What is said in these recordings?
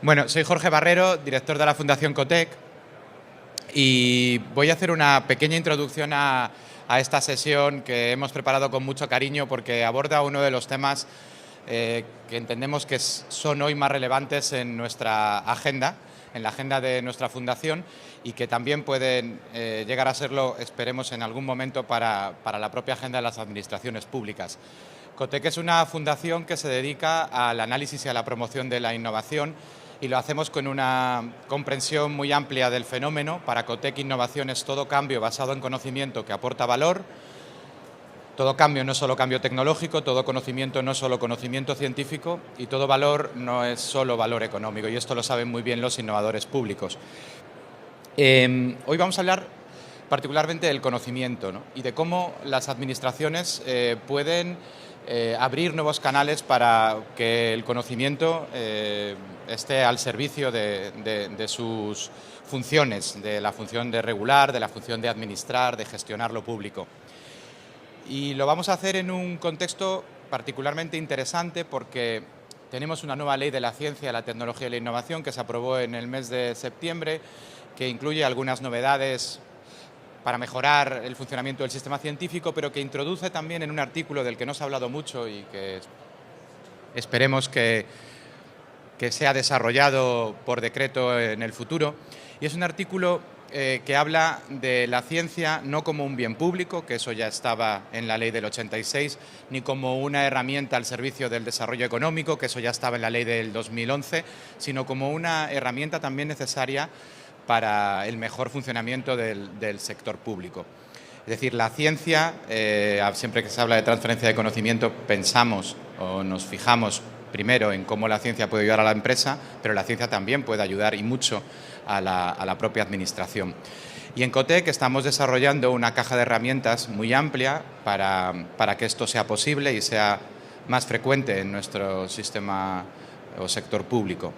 Bueno, soy Jorge Barrero, director de la Fundación Cotec, y voy a hacer una pequeña introducción a esta sesión que hemos preparado con mucho cariño porque aborda uno de los temas que entendemos que son hoy más relevantes en nuestra agenda, en la agenda de nuestra fundación, y que también pueden llegar a serlo, esperemos, en algún momento para la propia agenda de las administraciones públicas. Cotec es una fundación que se dedica al análisis y a la promoción de la innovación, y lo hacemos con una comprensión muy amplia del fenómeno. Para Cotec, innovación es todo cambio basado en conocimiento que aporta valor. Todo cambio no es solo cambio tecnológico, todo conocimiento no es solo conocimiento científico, y todo valor no es solo valor económico, y esto lo saben muy bien los innovadores públicos. Hoy vamos a hablar particularmente del conocimiento, ¿no? Y de cómo las administraciones pueden abrir nuevos canales para que el conocimiento esté al servicio de sus funciones, de la función de regular, de la función de administrar, de gestionar lo público. Y lo vamos a hacer en un contexto particularmente interesante porque tenemos una nueva ley de la ciencia, la tecnología y la innovación que se aprobó en el mes de septiembre, que incluye algunas novedades para mejorar el funcionamiento del sistema científico, pero que introduce también en un artículo del que no se ha hablado mucho y que esperemos que sea desarrollado por decreto en el futuro. Y es un artículo que habla de la ciencia no como un bien público, que eso ya estaba en la ley del 86, ni como una herramienta al servicio del desarrollo económico, que eso ya estaba en la ley del 2011, sino como una herramienta también necesaria para el mejor funcionamiento del sector público. Es decir, la ciencia, siempre que se habla de transferencia de conocimiento, pensamos o nos fijamos primero en cómo la ciencia puede ayudar a la empresa, pero la ciencia también puede ayudar y mucho a la propia administración. Y en Cotec estamos desarrollando una caja de herramientas muy amplia para que esto sea posible y sea más frecuente en nuestro sistema o sector público.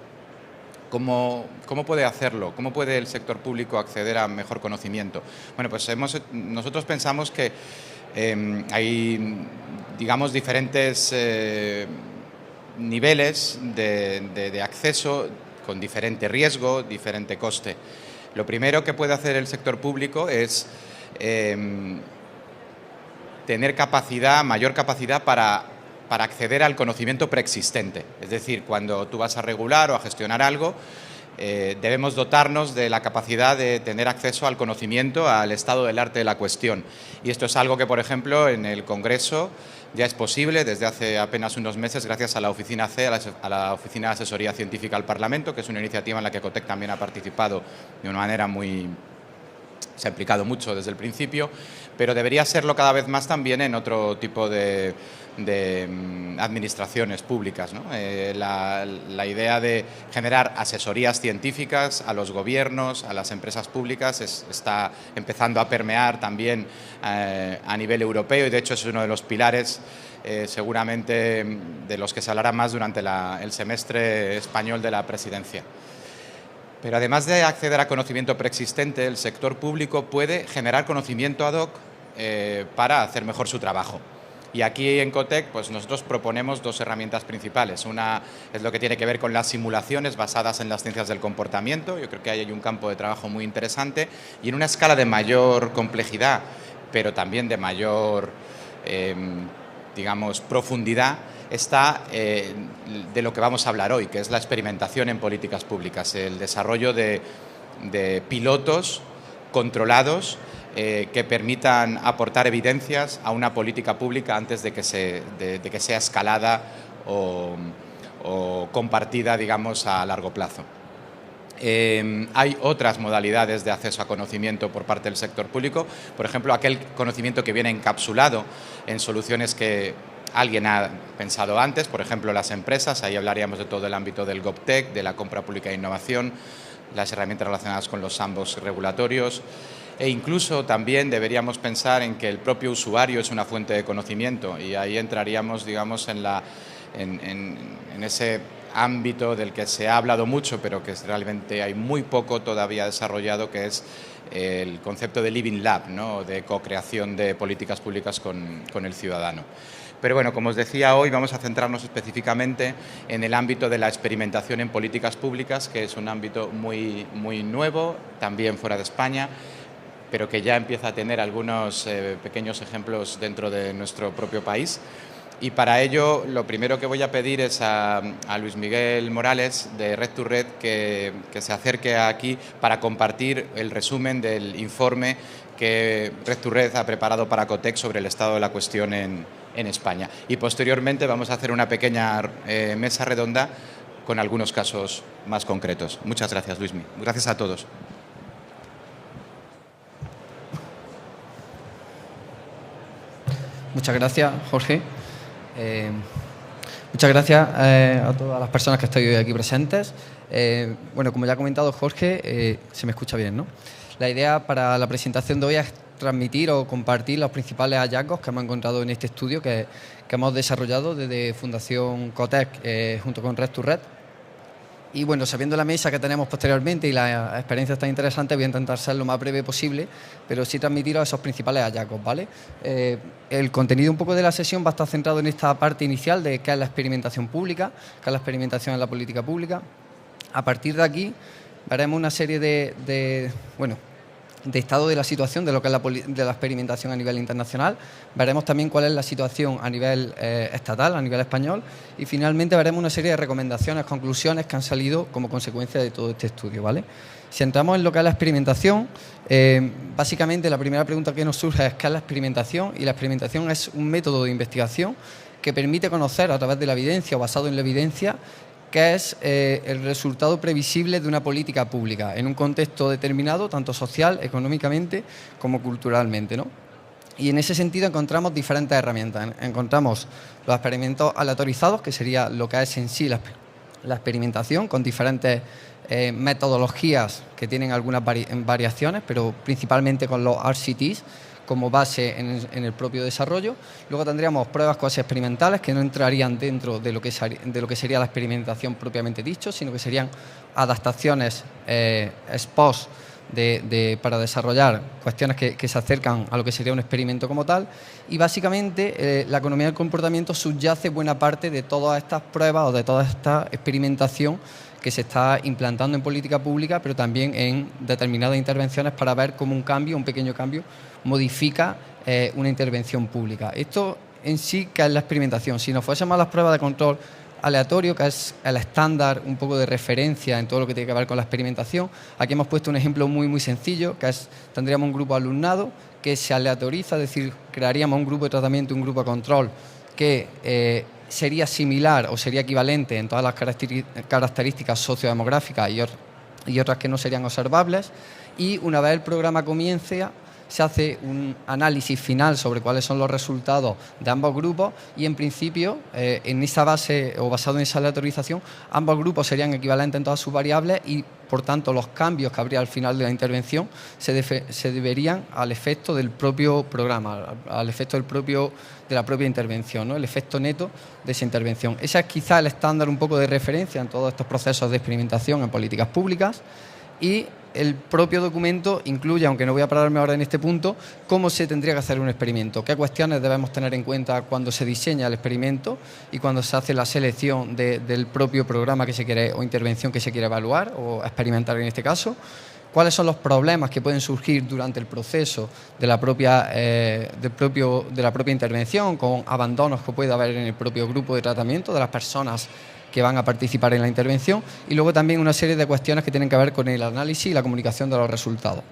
¿Cómo puede hacerlo? ¿Cómo puede el sector público acceder a mejor conocimiento? Bueno, pues nosotros pensamos que hay, digamos, diferentes niveles de acceso con diferente riesgo, diferente coste. Lo primero que puede hacer el sector público es tener mayor capacidad para acceder al conocimiento preexistente. Es decir, cuando tú vas a regular o a gestionar algo, debemos dotarnos de la capacidad de tener acceso al conocimiento, al estado del arte de la cuestión. Y esto es algo que, por ejemplo, en el Congreso ya es posible desde hace apenas unos meses gracias a la Oficina C, a la Oficina de Asesoría Científica al Parlamento, que es una iniciativa en la que Cotec también ha participado de una manera se ha implicado mucho desde el principio, pero debería serlo cada vez más también en otro tipo de administraciones públicas, ¿no? La idea de generar asesorías científicas a los gobiernos, a las empresas públicas, está empezando a permear también a nivel europeo, y de hecho es uno de los pilares seguramente de los que se hablará más durante el semestre español de la presidencia. Pero además de acceder a conocimiento preexistente, el sector público puede generar conocimiento ad hoc para hacer mejor su trabajo. Y aquí en Cotec pues nosotros proponemos dos herramientas principales. Una es lo que tiene que ver con las simulaciones basadas en las ciencias del comportamiento. Yo creo que ahí hay un campo de trabajo muy interesante, y en una escala de mayor complejidad, pero también de mayor digamos, profundidad, está de lo que vamos a hablar hoy, que es la experimentación en políticas públicas, el desarrollo de pilotos controlados que permitan aportar evidencias a una política pública antes de que sea escalada o compartida, digamos, a largo plazo. Hay otras modalidades de acceso a conocimiento por parte del sector público, por ejemplo, aquel conocimiento que viene encapsulado en soluciones que alguien ha pensado antes, por ejemplo, las empresas. Ahí hablaríamos de todo el ámbito del GovTech, de la compra pública de innovación, las herramientas relacionadas con los sandbox regulatorios, e incluso también deberíamos pensar en que el propio usuario es una fuente de conocimiento, y ahí entraríamos, digamos, en ese ámbito del que se ha hablado mucho, pero que realmente hay muy poco todavía desarrollado, que es el concepto de Living Lab, ¿no? De co-creación de políticas públicas con el ciudadano. Pero bueno, como os decía, hoy vamos a centrarnos específicamente en el ámbito de la experimentación en políticas públicas, que es un ámbito muy nuevo, también fuera de España, pero que ya empieza a tener algunos pequeños ejemplos dentro de nuestro propio país. Y para ello, lo primero que voy a pedir es a Luis Miguel Morales, de Red to Red, que se acerque aquí para compartir el resumen del informe que Red to Red ha preparado para COTEC sobre el estado de la cuestión en España. Y posteriormente vamos a hacer una pequeña mesa redonda con algunos casos más concretos. Muchas gracias, Luismi. Gracias a todos. Muchas gracias, Jorge. Muchas gracias a todas las personas que estáis hoy aquí presentes. Bueno, como ya ha comentado Jorge, se me escucha bien, ¿no? La idea para la presentación de hoy es transmitir o compartir los principales hallazgos que hemos encontrado en este estudio que hemos desarrollado desde Fundación COTEC junto con Red to Red. Y bueno, sabiendo la mesa que tenemos posteriormente y las experiencias tan interesantes, voy a intentar ser lo más breve posible, pero sí transmitiros esos principales hallazgos, ¿vale? El contenido un poco de la sesión va a estar centrado en esta parte inicial de qué es la experimentación pública, qué es la experimentación en la política pública. A partir de aquí veremos una serie de estado de la situación de lo que es la experimentación a nivel internacional. Veremos también cuál es la situación a nivel estatal, a nivel español, y finalmente veremos una serie de recomendaciones, conclusiones que han salido como consecuencia de todo este estudio, ¿vale? Si entramos en lo que es la experimentación, básicamente la primera pregunta que nos surge es ¿qué es la experimentación? Y la experimentación es un método de investigación que permite conocer a través de la evidencia o basado en la evidencia que es el resultado previsible de una política pública en un contexto determinado, tanto social, económicamente como culturalmente, ¿no? Y en ese sentido encontramos diferentes herramientas. Encontramos los experimentos aleatorizados, que sería lo que es en sí la experimentación, con diferentes metodologías que tienen algunas variaciones, pero principalmente con los RCTs como base en el propio desarrollo. Luego tendríamos pruebas cuasi experimentales que no entrarían dentro de lo que sería la experimentación propiamente dicho, sino que serían adaptaciones ex post para desarrollar cuestiones que se acercan a lo que sería un experimento como tal. Y básicamente la economía del comportamiento subyace buena parte de todas estas pruebas o de toda esta experimentación que se está implantando en política pública, pero también en determinadas intervenciones para ver cómo un pequeño cambio, modifica una intervención pública. Esto en sí que es la experimentación. Si nos fuésemos a las pruebas de control aleatorio, que es el estándar un poco de referencia en todo lo que tiene que ver con la experimentación, aquí hemos puesto un ejemplo muy sencillo, que es, tendríamos un grupo de alumnado que se aleatoriza, es decir, crearíamos un grupo de tratamiento y un grupo de control que sería similar o sería equivalente en todas las características sociodemográficas y otras que no serían observables, y una vez el programa comience se hace un análisis final sobre cuáles son los resultados de ambos grupos y en principio en esa base o basado en esa aleatorización ambos grupos serían equivalentes en todas sus variables y por tanto los cambios que habría al final de la intervención se deberían al efecto del propio programa, al efecto de la propia intervención, ¿no? El efecto neto de esa intervención. Ese es quizá el estándar un poco de referencia en todos estos procesos de experimentación en políticas públicas. Y el propio documento incluye, aunque no voy a pararme ahora en este punto, cómo se tendría que hacer un experimento, qué cuestiones debemos tener en cuenta cuando se diseña el experimento y cuando se hace la selección del propio programa que se quiere o intervención que se quiere evaluar o experimentar en este caso, cuáles son los problemas que pueden surgir durante el proceso de la propia intervención, con abandonos que puede haber en el propio grupo de tratamiento de las personas que van a participar en la intervención, y luego también una serie de cuestiones que tienen que ver con el análisis y la comunicación de los resultados.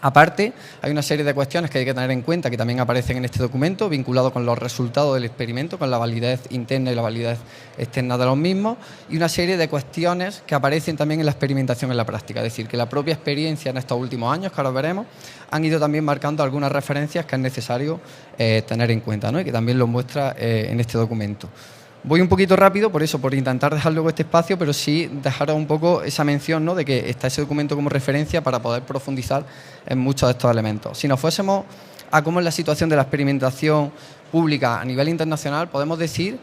Aparte, hay una serie de cuestiones que hay que tener en cuenta que también aparecen en este documento, vinculados con los resultados del experimento, con la validez interna y la validez externa de los mismos, y una serie de cuestiones que aparecen también en la experimentación en la práctica. Es decir, que la propia experiencia en estos últimos años, que ahora veremos, han ido también marcando algunas referencias que es necesario tener en cuenta, ¿no? Y que también lo muestra en este documento. Voy un poquito rápido, por intentar dejar luego este espacio, pero sí dejaros un poco esa mención, ¿no?, de que está ese documento como referencia para poder profundizar en muchos de estos elementos. Si nos fuésemos a cómo es la situación de la experimentación pública a nivel internacional, podemos decir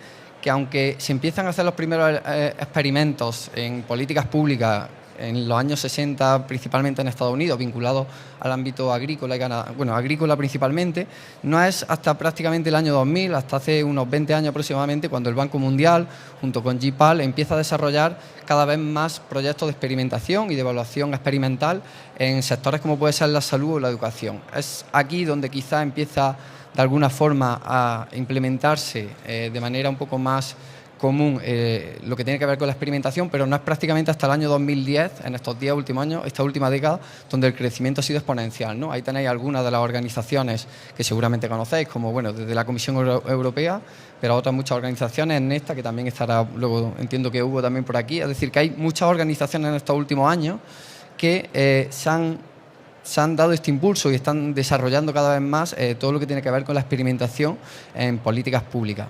que aunque se empiezan a hacer los primeros experimentos en políticas públicas en los años 60, principalmente en Estados Unidos, vinculados al ámbito agrícola y ganadero, bueno, agrícola principalmente, no es hasta prácticamente el año 2000, hasta hace unos 20 años aproximadamente, cuando el Banco Mundial, junto con GPAL, empieza a desarrollar cada vez más proyectos de experimentación y de evaluación experimental en sectores como puede ser la salud o la educación. Es aquí donde quizá empieza de alguna forma a implementarse de manera un poco más común lo que tiene que ver con la experimentación, pero no es prácticamente hasta el año 2010, en estos 10 últimos años, esta última década, donde el crecimiento ha sido exponencial, ¿no? Ahí tenéis algunas de las organizaciones que seguramente conocéis, como bueno, desde la Comisión Europea, pero otras muchas organizaciones, en esta, que también estará, luego entiendo que hubo también por aquí, es decir, que hay muchas organizaciones en estos últimos años que se han dado este impulso y están desarrollando cada vez más todo lo que tiene que ver con la experimentación en políticas públicas.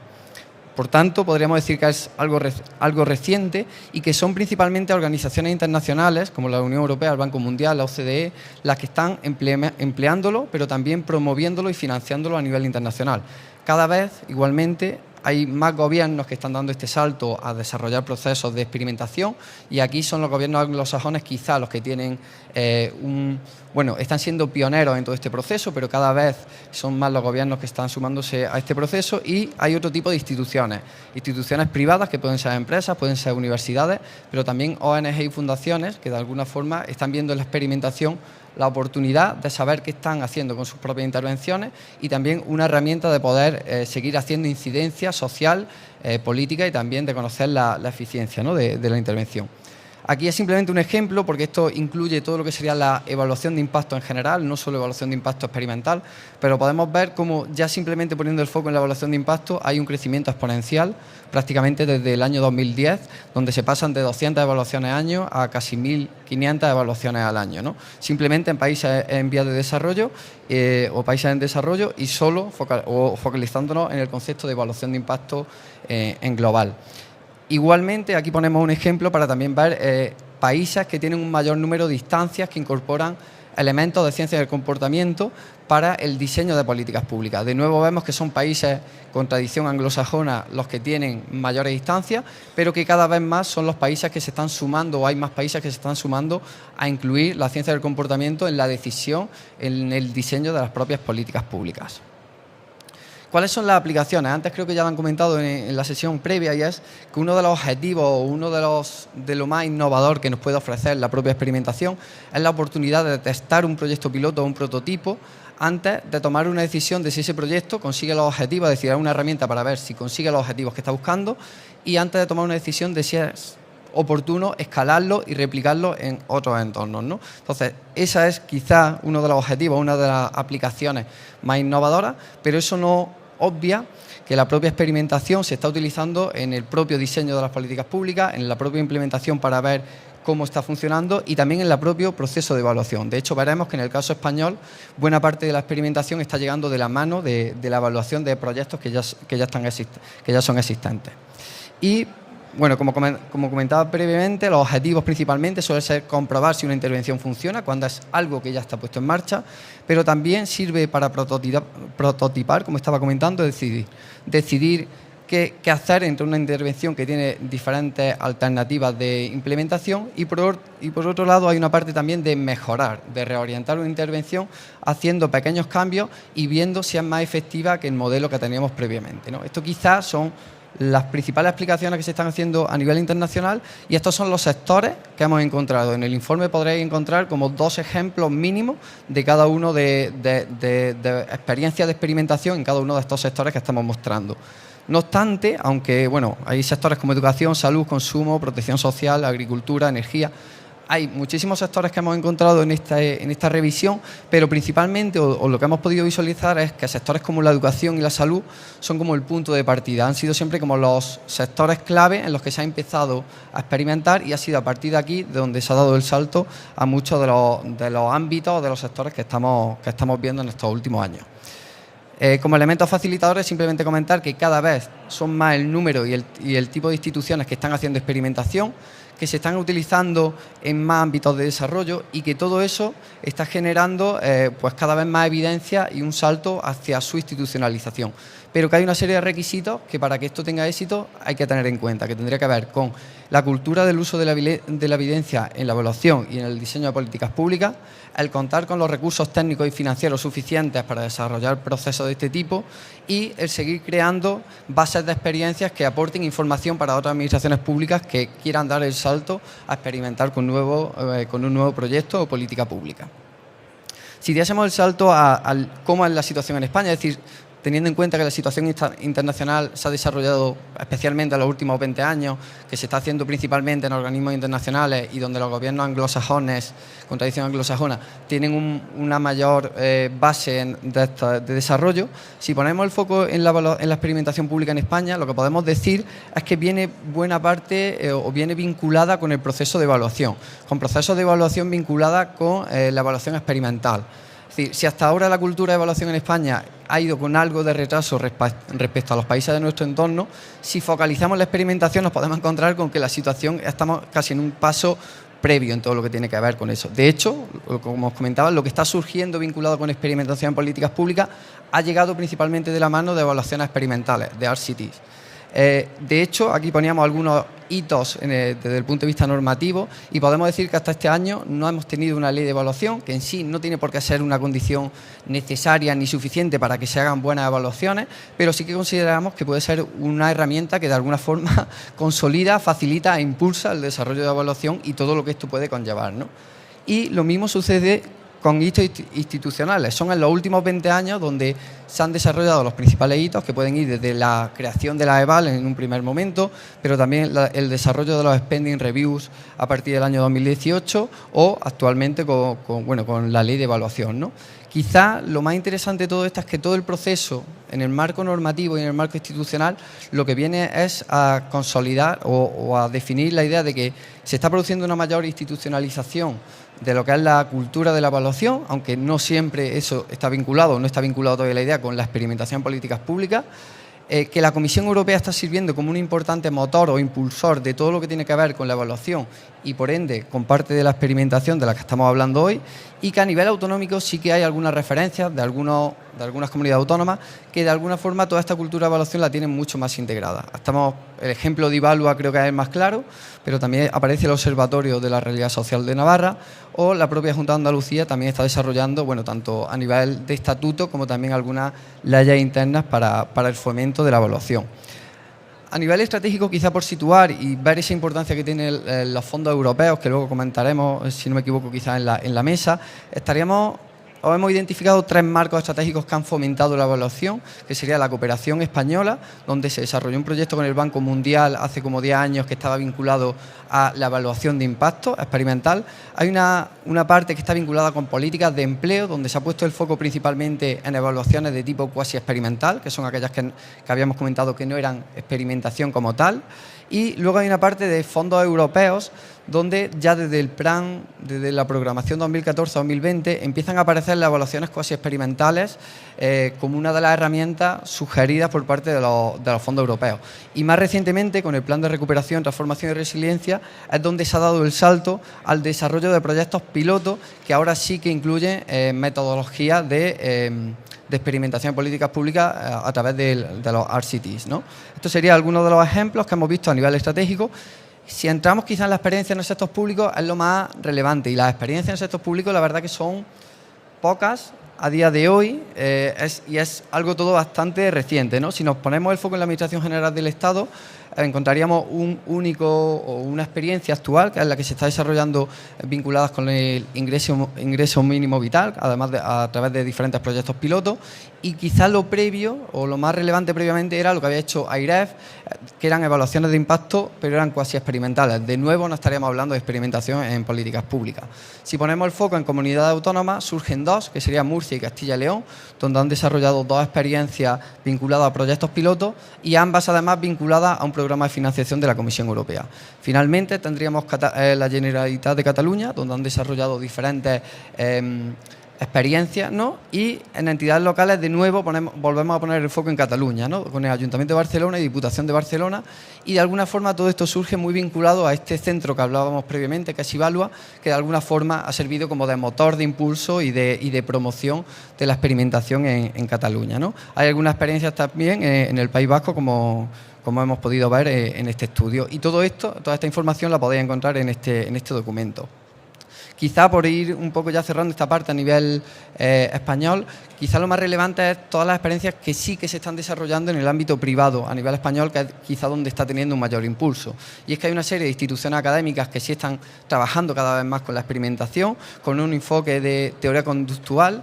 Por tanto, podríamos decir que es algo reciente y que son principalmente organizaciones internacionales como la Unión Europea, el Banco Mundial, la OCDE, las que están empleándolo, pero también promoviéndolo y financiándolo a nivel internacional. Cada vez, igualmente, hay más gobiernos que están dando este salto a desarrollar procesos de experimentación y aquí son los gobiernos anglosajones quizá los que tienen están siendo pioneros en todo este proceso, pero cada vez son más los gobiernos que están sumándose a este proceso y hay otro tipo de instituciones privadas que pueden ser empresas, pueden ser universidades, pero también ONG y fundaciones que de alguna forma están viendo en la experimentación la oportunidad de saber qué están haciendo con sus propias intervenciones y también una herramienta de poder seguir haciendo incidencia social, política y también de conocer la eficiencia, ¿no?, de la intervención. Aquí es simplemente un ejemplo porque esto incluye todo lo que sería la evaluación de impacto en general, no solo evaluación de impacto experimental, pero podemos ver cómo ya simplemente poniendo el foco en la evaluación de impacto hay un crecimiento exponencial prácticamente desde el año 2010, donde se pasan de 200 evaluaciones al año a casi 1.500 evaluaciones al año, ¿no? Simplemente en países en vías de desarrollo o países en desarrollo y solo focalizándonos en el concepto de evaluación de impacto en global. Igualmente, aquí ponemos un ejemplo para también ver países que tienen un mayor número de instancias que incorporan elementos de ciencia del comportamiento para el diseño de políticas públicas. De nuevo vemos que son países con tradición anglosajona los que tienen mayores instancias, pero que cada vez más son los países que se están sumando, o hay más países que se están sumando a incluir la ciencia del comportamiento en la decisión, en el diseño de las propias políticas públicas. ¿Cuáles son las aplicaciones? Antes creo que ya lo han comentado en la sesión previa y es que uno de los objetivos, uno de lo más innovador que nos puede ofrecer la propia experimentación es la oportunidad de testar un proyecto piloto o un prototipo antes de tomar una decisión de si ese proyecto consigue los objetivos, es decir, es una herramienta para ver si consigue los objetivos que está buscando y antes de tomar una decisión de si es oportuno escalarlo y replicarlo en otros entornos, ¿no? Entonces, esa es quizás uno de los objetivos, una de las aplicaciones más innovadoras, pero eso no obvia que la propia experimentación se está utilizando en el propio diseño de las políticas públicas, en la propia implementación para ver cómo está funcionando y también en el propio proceso de evaluación. De hecho, veremos que en el caso español, buena parte de la experimentación está llegando de la mano de la evaluación de proyectos que ya son existentes. Y bueno, como comentaba previamente, los objetivos principalmente suelen ser comprobar si una intervención funciona cuando es algo que ya está puesto en marcha, pero también sirve para prototipar, como estaba comentando, decidir qué hacer entre una intervención que tiene diferentes alternativas de implementación y por otro lado hay una parte también de mejorar, de reorientar una intervención haciendo pequeños cambios y viendo si es más efectiva que el modelo que teníamos previamente, ¿no? Esto quizás son las principales aplicaciones que se están haciendo a nivel internacional y estos son los sectores que hemos encontrado. En el informe podréis encontrar como 2 ejemplos mínimos de cada uno de experiencias de experimentación en cada uno de estos sectores que estamos mostrando. No obstante, aunque bueno, hay sectores como educación, salud, consumo, protección social, agricultura, energía. Hay muchísimos sectores que hemos encontrado en esta revisión, pero principalmente, o lo que hemos podido visualizar es que sectores como la educación y la salud son como el punto de partida. Han sido siempre como los sectores clave en los que se ha empezado a experimentar y ha sido a partir de aquí de donde se ha dado el salto a muchos de los ámbitos, de los sectores que estamos viendo en estos últimos años. Como elementos facilitadores, simplemente comentar que cada vez son más el número y el tipo de instituciones que están haciendo experimentación. que se están utilizando en más ámbitos de desarrollo y que todo eso está generando pues cada vez más evidencia y un salto hacia su institucionalización. Pero que hay una serie de requisitos que para que esto tenga éxito hay que tener en cuenta, que tendría que ver con la cultura del uso de la evidencia en la evaluación y en el diseño de políticas públicas, el contar con los recursos técnicos y financieros suficientes para desarrollar procesos de este tipo y el seguir creando bases de experiencias que aporten información para otras administraciones públicas que quieran dar el salto a experimentar con un nuevo proyecto o política pública. Si diésemos el salto a cómo es la situación en España, es decir, teniendo en cuenta que la situación internacional se ha desarrollado especialmente en los últimos 20 años, que se está haciendo principalmente en organismos internacionales y donde los gobiernos anglosajones, con tradición anglosajona, tienen una mayor base de desarrollo, si ponemos el foco en la experimentación pública en España, lo que podemos decir es que viene buena parte o viene vinculada con el proceso de evaluación, con procesos de evaluación vinculada con la evaluación experimental. Es decir, si hasta ahora la cultura de evaluación en España ha ido con algo de retraso respecto a los países de nuestro entorno, si focalizamos la experimentación nos podemos encontrar con que la situación estamos casi en un paso previo en todo lo que tiene que ver con eso. De hecho, como os comentaba, lo que está surgiendo vinculado con experimentación en políticas públicas ha llegado principalmente de la mano de evaluaciones experimentales, de RCTs. De hecho, aquí poníamos algunos hitos desde el punto de vista normativo y podemos decir que hasta este año no hemos tenido una ley de evaluación, que en sí no tiene por qué ser una condición necesaria ni suficiente para que se hagan buenas evaluaciones, pero sí que consideramos que puede ser una herramienta que de alguna forma consolida, facilita e impulsa el desarrollo de evaluación y todo lo que esto puede conllevar, ¿no? Y lo mismo sucede con hitos institucionales. Son en los últimos 20 años donde se han desarrollado los principales hitos, que pueden ir desde la creación de la EVAL en un primer momento, pero también el desarrollo de los spending reviews a partir del año 2018 o actualmente con la ley de evaluación, ¿no? Quizá lo más interesante de todo esto es que todo el proceso en el marco normativo y en el marco institucional lo que viene es a consolidar o a definir la idea de que se está produciendo una mayor institucionalización de lo que es la cultura de la evaluación, aunque no siempre eso está vinculado, no está vinculado todavía la idea con la experimentación en políticas públicas, que la Comisión Europea está sirviendo como un importante motor o impulsor de todo lo que tiene que ver con la evaluación y por ende con parte de la experimentación de la que estamos hablando hoy, y que a nivel autonómico sí que hay algunas referencias de algunas comunidades autónomas que de alguna forma toda esta cultura de evaluación la tienen mucho más integrada. El ejemplo de Ivalua creo que es el más claro, pero también aparece el Observatorio de la Realidad Social de Navarra o la propia Junta de Andalucía también está desarrollando, tanto a nivel de estatuto como también algunas leyes internas para el fomento de la evaluación. A nivel estratégico, quizá por situar y ver esa importancia que tienen los fondos europeos, que luego comentaremos, si no me equivoco, quizás en la mesa, hemos identificado 3 marcos estratégicos que han fomentado la evaluación, que sería la cooperación española, donde se desarrolló un proyecto con el Banco Mundial hace como 10 años que estaba vinculado a la evaluación de impacto experimental. Hay una parte que está vinculada con políticas de empleo, donde se ha puesto el foco principalmente en evaluaciones de tipo cuasi experimental, que son aquellas que habíamos comentado que no eran experimentación como tal. Y luego hay una parte de fondos europeos donde ya desde el plan, desde la programación 2014-2020, empiezan a aparecer las evaluaciones cuasi experimentales como una de las herramientas sugeridas por parte de los fondos europeos. Y más recientemente, con el plan de recuperación, transformación y resiliencia, es donde se ha dado el salto al desarrollo de proyectos pilotos que ahora sí que incluyen metodologías de experimentación en políticas públicas a través de los RCTs, ¿no? Estos serían algunos de los ejemplos que hemos visto a nivel estratégico. Si entramos quizás en la experiencia en el sector público, es lo más relevante. Y las experiencias en el sector público, la verdad que son pocas a día de hoy y es algo todo bastante reciente, ¿no? Si nos ponemos el foco en la Administración General del Estado, encontraríamos un único o una experiencia actual, que es la que se está desarrollando vinculadas con el ingreso mínimo vital, además a través de diferentes proyectos pilotos, y quizás lo previo o lo más relevante previamente era lo que había hecho AIREF, que eran evaluaciones de impacto, pero eran cuasi experimentales. De nuevo no estaríamos hablando de experimentación en políticas públicas. Si ponemos el foco en comunidades autónomas, surgen 2, que serían Murcia y Castilla y León, donde han desarrollado 2 experiencias vinculadas a proyectos pilotos y ambas además vinculadas a un programa de financiación de la Comisión Europea. Finalmente tendríamos la Generalitat de Cataluña, donde han desarrollado diferentes experiencias, ¿no? Y en entidades locales de nuevo volvemos a poner el foco en Cataluña, ¿no? Con el Ayuntamiento de Barcelona y Diputación de Barcelona, y de alguna forma todo esto surge muy vinculado a este centro que hablábamos previamente, que es Ivalua, que de alguna forma ha servido como de motor de impulso y de promoción de la experimentación en Cataluña, ¿no? Hay algunas experiencias también en el País Vasco, como hemos podido ver en este estudio, y toda esta información la podéis encontrar en este documento. Quizá por ir un poco ya cerrando esta parte a nivel español, quizá lo más relevante es todas las experiencias que sí que se están desarrollando en el ámbito privado a nivel español, que es quizá donde está teniendo un mayor impulso. Y es que hay una serie de instituciones académicas que sí están trabajando cada vez más con la experimentación, con un enfoque de teoría conductual,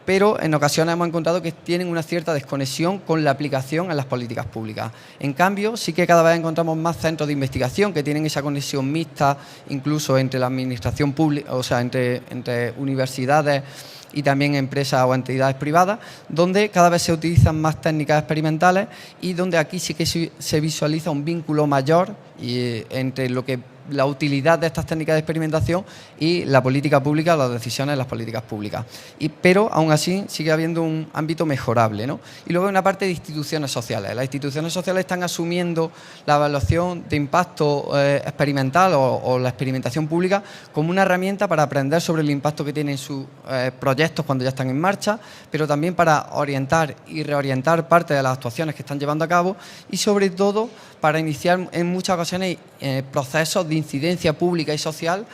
pero en ocasiones hemos encontrado que tienen una cierta desconexión con la aplicación en las políticas públicas. En cambio, sí que cada vez encontramos más centros de investigación que tienen esa conexión mixta, incluso entre la administración pública, o sea, entre universidades y también empresas o entidades privadas, donde cada vez se utilizan más técnicas experimentales y donde aquí sí que se visualiza un vínculo mayor entre lo que la utilidad de estas técnicas de experimentación y la política pública, las decisiones de las políticas públicas. Pero aún así sigue habiendo un ámbito mejorable, ¿no? Y luego hay una parte de instituciones sociales. Las instituciones sociales están asumiendo la evaluación de impacto experimental o la experimentación pública como una herramienta para aprender sobre el impacto que tienen sus proyectos cuando ya están en marcha, pero también para orientar y reorientar parte de las actuaciones que están llevando a cabo y sobre todo para iniciar en muchas ocasiones procesos de incidencia pública y social,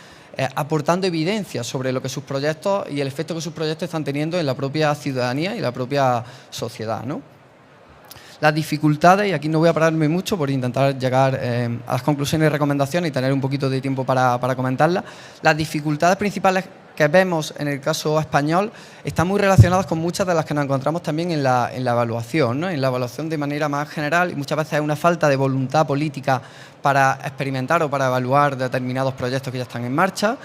aportando evidencia sobre lo que sus proyectos y el efecto que sus proyectos están teniendo en la propia ciudadanía y la propia sociedad, ¿no? Las dificultades, y aquí no voy a pararme mucho por intentar llegar a las conclusiones y recomendaciones y tener un poquito de tiempo para comentarlas. Las dificultades principales que vemos en el caso español están muy relacionadas con muchas de las que nos encontramos también en la evaluación, ¿no? En la evaluación de manera más general, y muchas veces hay una falta de voluntad política para experimentar o para evaluar determinados proyectos que ya están en marcha.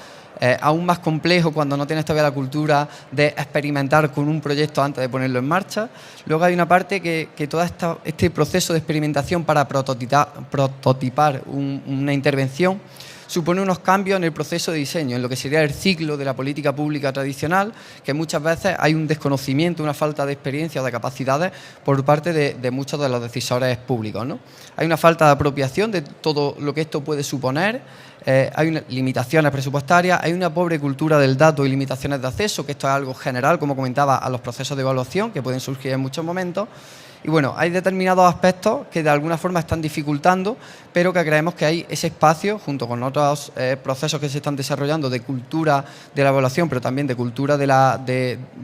Aún más complejo cuando no tienes todavía la cultura de experimentar con un proyecto antes de ponerlo en marcha. Luego hay una parte que todo este proceso de experimentación para prototipar una intervención supone unos cambios en el proceso de diseño, en lo que sería el ciclo de la política pública tradicional, que muchas veces hay un desconocimiento, una falta de experiencia o de capacidades por parte de muchos de los decisores públicos, ¿no? Hay una falta de apropiación de todo lo que esto puede suponer, hay limitaciones presupuestarias, hay una pobre cultura del dato y limitaciones de acceso, que esto es algo general, como comentaba, a los procesos de evaluación que pueden surgir en muchos momentos. Y bueno, hay determinados aspectos que de alguna forma están dificultando, pero que creemos que hay ese espacio, junto con otros procesos que se están desarrollando de cultura de la evaluación, pero también de cultura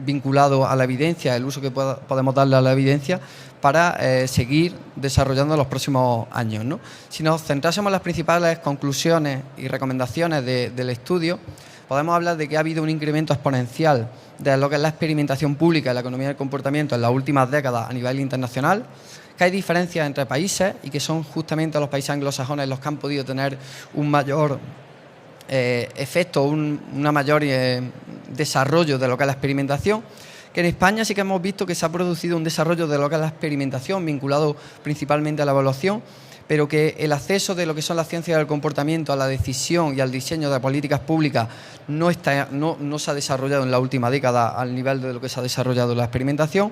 vinculado a la evidencia, el uso que podemos darle a la evidencia, para seguir desarrollando en los próximos años, ¿no? Si nos centrásemos en las principales conclusiones y recomendaciones del estudio, podemos hablar de que ha habido un incremento exponencial de lo que es la experimentación pública y la economía del comportamiento en las últimas décadas a nivel internacional, que hay diferencias entre países y que son justamente los países anglosajones los que han podido tener un mayor efecto, un mayor desarrollo de lo que es la experimentación, que en España sí que hemos visto que se ha producido un desarrollo de lo que es la experimentación vinculado principalmente a la evaluación, pero que el acceso de lo que son las ciencias del comportamiento a la decisión y al diseño de políticas públicas no se ha desarrollado en la última década al nivel de lo que se ha desarrollado la experimentación,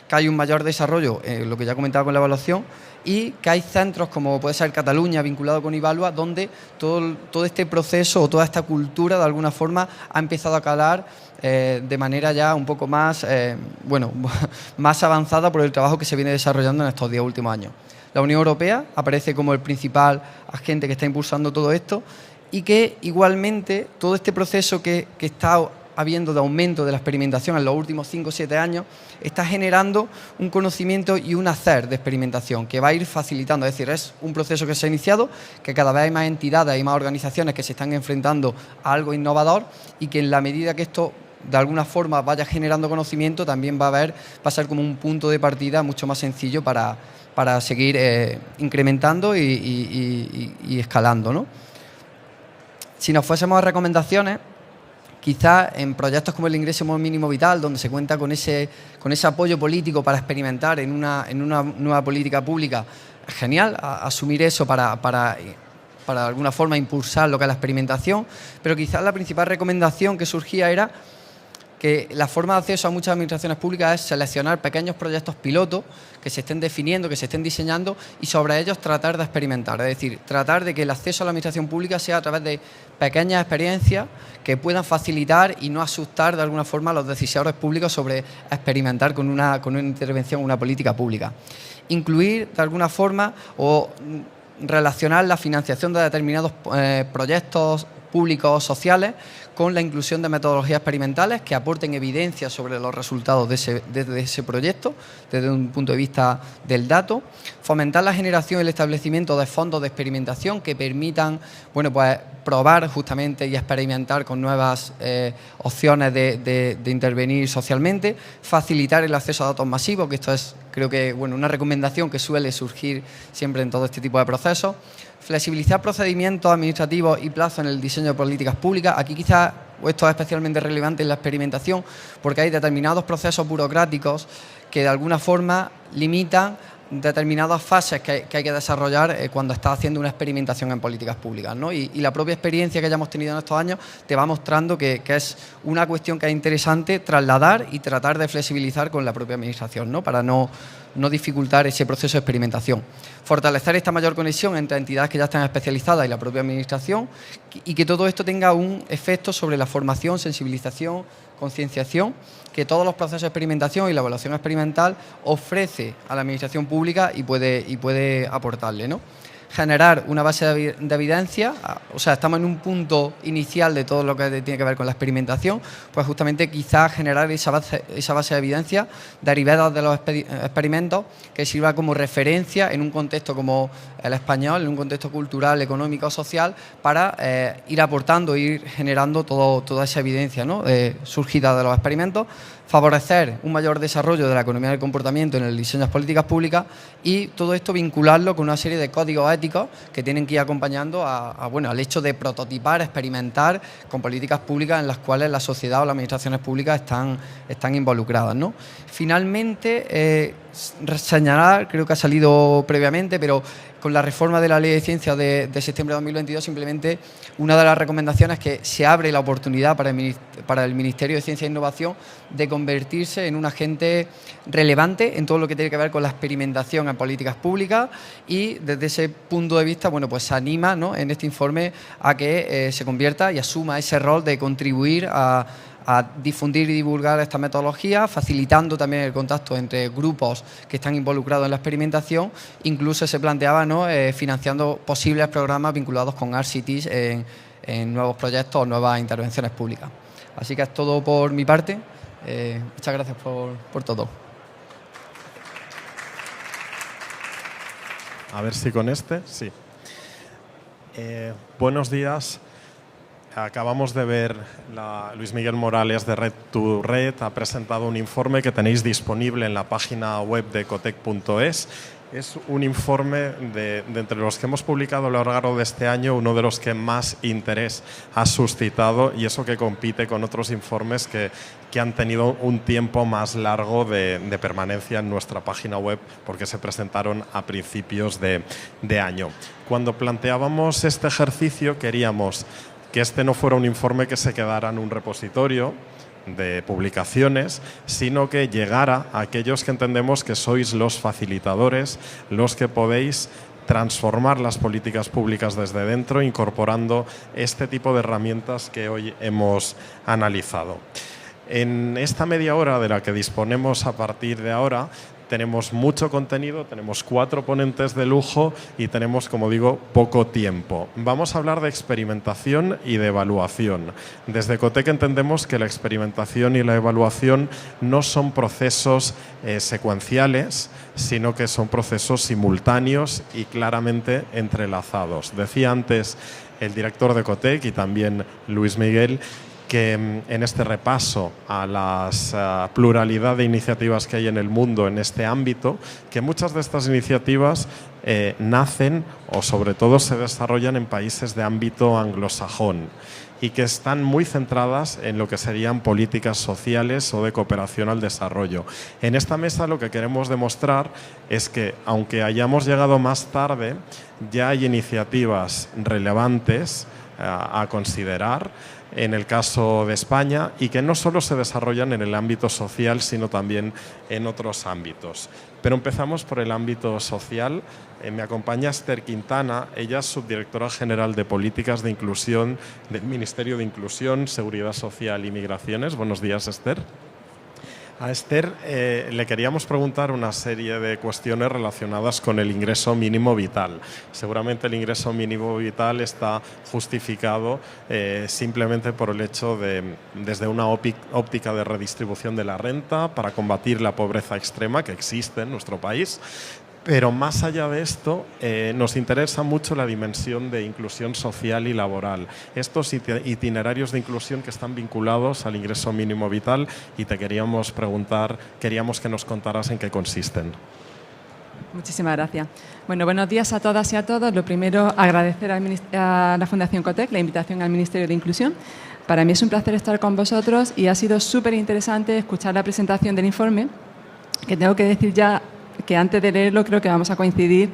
que hay un mayor desarrollo, lo que ya comentaba con la evaluación, y que hay centros como puede ser Cataluña, vinculado con Ivalua, donde todo este proceso o toda esta cultura de alguna forma ha empezado a calar de manera ya un poco más, más avanzada por el trabajo que se viene desarrollando en estos 10 últimos años. La Unión Europea aparece como el principal agente que está impulsando todo esto y que igualmente todo este proceso que está habiendo de aumento de la experimentación en los últimos 5 o 7 años está generando un conocimiento y un hacer de experimentación que va a ir facilitando. Es decir, es un proceso que se ha iniciado, que cada vez hay más entidades y más organizaciones que se están enfrentando a algo innovador y que en la medida que esto de alguna forma vaya generando conocimiento también va a ser como un punto de partida mucho más sencillo para seguir incrementando y escalando, ¿no? Si nos fuésemos a recomendaciones, quizás en proyectos como el ingreso mínimo vital, donde se cuenta con ese apoyo político para experimentar en una nueva política pública, es genial asumir eso para de alguna forma impulsar lo que es la experimentación, pero quizás la principal recomendación que surgía era que la forma de acceso a muchas administraciones públicas es seleccionar pequeños proyectos piloto que se estén definiendo, que se estén diseñando y sobre ellos tratar de experimentar. Es decir, tratar de que el acceso a la administración pública sea a través de pequeñas experiencias que puedan facilitar y no asustar de alguna forma a los decisores públicos sobre experimentar con una intervención, una política pública. Incluir de alguna forma o relacionar la financiación de determinados proyectos públicos sociales con la inclusión de metodologías experimentales que aporten evidencia sobre los resultados de ese proyecto desde un punto de vista del dato, fomentar la generación y el establecimiento de fondos de experimentación que permitan probar justamente y experimentar con nuevas opciones de intervenir socialmente, facilitar el acceso a datos masivos, que esto es creo que una recomendación que suele surgir siempre en todo este tipo de procesos, flexibilizar procedimientos administrativos y plazos en el diseño de políticas públicas. Aquí quizás esto es especialmente relevante en la experimentación porque hay determinados procesos burocráticos que de alguna forma limitan determinadas fases que hay que desarrollar cuando estás haciendo una experimentación en políticas públicas, ¿no? Y la propia experiencia que hayamos tenido en estos años te va mostrando que es una cuestión que es interesante trasladar y tratar de flexibilizar con la propia administración, ¿no? Para no dificultar ese proceso de experimentación. Fortalecer esta mayor conexión entre entidades que ya están especializadas y la propia administración y que todo esto tenga un efecto sobre la formación, sensibilización, concienciación que todos los procesos de experimentación y la evaluación experimental ofrece a la administración pública y puede aportarle, ¿no? Generar una base de evidencia, o sea, estamos en un punto inicial de todo lo que tiene que ver con la experimentación, pues justamente quizás generar esa base de evidencia derivada de los experimentos que sirva como referencia en un contexto como el español, en un contexto cultural, económico, social, para ir aportando, ir generando toda esa evidencia, ¿no? Surgida de los experimentos, favorecer un mayor desarrollo de la economía del comportamiento en el diseño de políticas públicas y todo esto vincularlo con una serie de códigos éticos que tienen que ir acompañando al hecho de prototipar, experimentar con políticas públicas en las cuales la sociedad o las administraciones públicas están involucradas, ¿no? Finalmente, señalar, creo que ha salido previamente, pero con la reforma de la Ley de Ciencia de septiembre de 2022, simplemente una de las recomendaciones es que se abre la oportunidad para el Ministerio de Ciencia e Innovación de convertirse en un agente relevante en todo lo que tiene que ver con la experimentación en políticas públicas y desde ese punto de vista, se anima, ¿no?, en este informe a que se convierta y asuma ese rol de contribuir a difundir y divulgar esta metodología, facilitando también el contacto entre grupos que están involucrados en la experimentación. Incluso se planteaba, ¿no?, financiando posibles programas vinculados con Art Cities en nuevos proyectos o nuevas intervenciones públicas. Así que es todo por mi parte. Muchas gracias por todo. A ver si con este, sí. Buenos días. Acabamos de ver, Luis Miguel Morales de Red to Red ha presentado un informe que tenéis disponible en la página web de ecotec.es. Es un informe de entre los que hemos publicado a lo largo de este año, uno de los que más interés ha suscitado, y eso que compite con otros informes que han tenido un tiempo más largo de permanencia en nuestra página web porque se presentaron a principios de año. Cuando planteábamos este ejercicio queríamos que este no fuera un informe que se quedara en un repositorio de publicaciones, sino que llegara a aquellos que entendemos que sois los facilitadores, los que podéis transformar las políticas públicas desde dentro, incorporando este tipo de herramientas que hoy hemos analizado. En esta media hora de la que disponemos a partir de ahora, tenemos mucho contenido, tenemos 4 ponentes de lujo y tenemos, como digo, poco tiempo. Vamos a hablar de experimentación y de evaluación. Desde Ecotec entendemos que la experimentación y la evaluación no son procesos secuenciales, sino que son procesos simultáneos y claramente entrelazados. Decía antes el director de Ecotec y también Luis Miguel que en este repaso a la pluralidad de iniciativas que hay en el mundo en este ámbito, que muchas de estas iniciativas nacen o sobre todo se desarrollan en países de ámbito anglosajón y que están muy centradas en lo que serían políticas sociales o de cooperación al desarrollo. En esta mesa lo que queremos demostrar es que, aunque hayamos llegado más tarde, ya hay iniciativas relevantes a considerar en el caso de España y que no solo se desarrollan en el ámbito social, sino también en otros ámbitos. Pero empezamos por el ámbito social. Me acompaña Esther Quintana, ella es subdirectora general de Políticas de Inclusión del Ministerio de Inclusión, Seguridad Social y Migraciones. Buenos días, Esther. A Esther le queríamos preguntar una serie de cuestiones relacionadas con el ingreso mínimo vital. Seguramente el ingreso mínimo vital está justificado simplemente por el hecho de, desde una óptica de redistribución de la renta, para combatir la pobreza extrema que existe en nuestro país. Pero más allá de esto, nos interesa mucho la dimensión de inclusión social y laboral. Estos itinerarios de inclusión que están vinculados al ingreso mínimo vital, y te queríamos preguntar, queríamos que nos contaras en qué consisten. Muchísimas gracias. Bueno, buenos días a todas y a todos. Lo primero, agradecer a la Fundación COTEC la invitación al Ministerio de Inclusión. Para mí es un placer estar con vosotros y ha sido súper interesante escuchar la presentación del informe, que tengo que decir ya que antes de leerlo creo que vamos a coincidir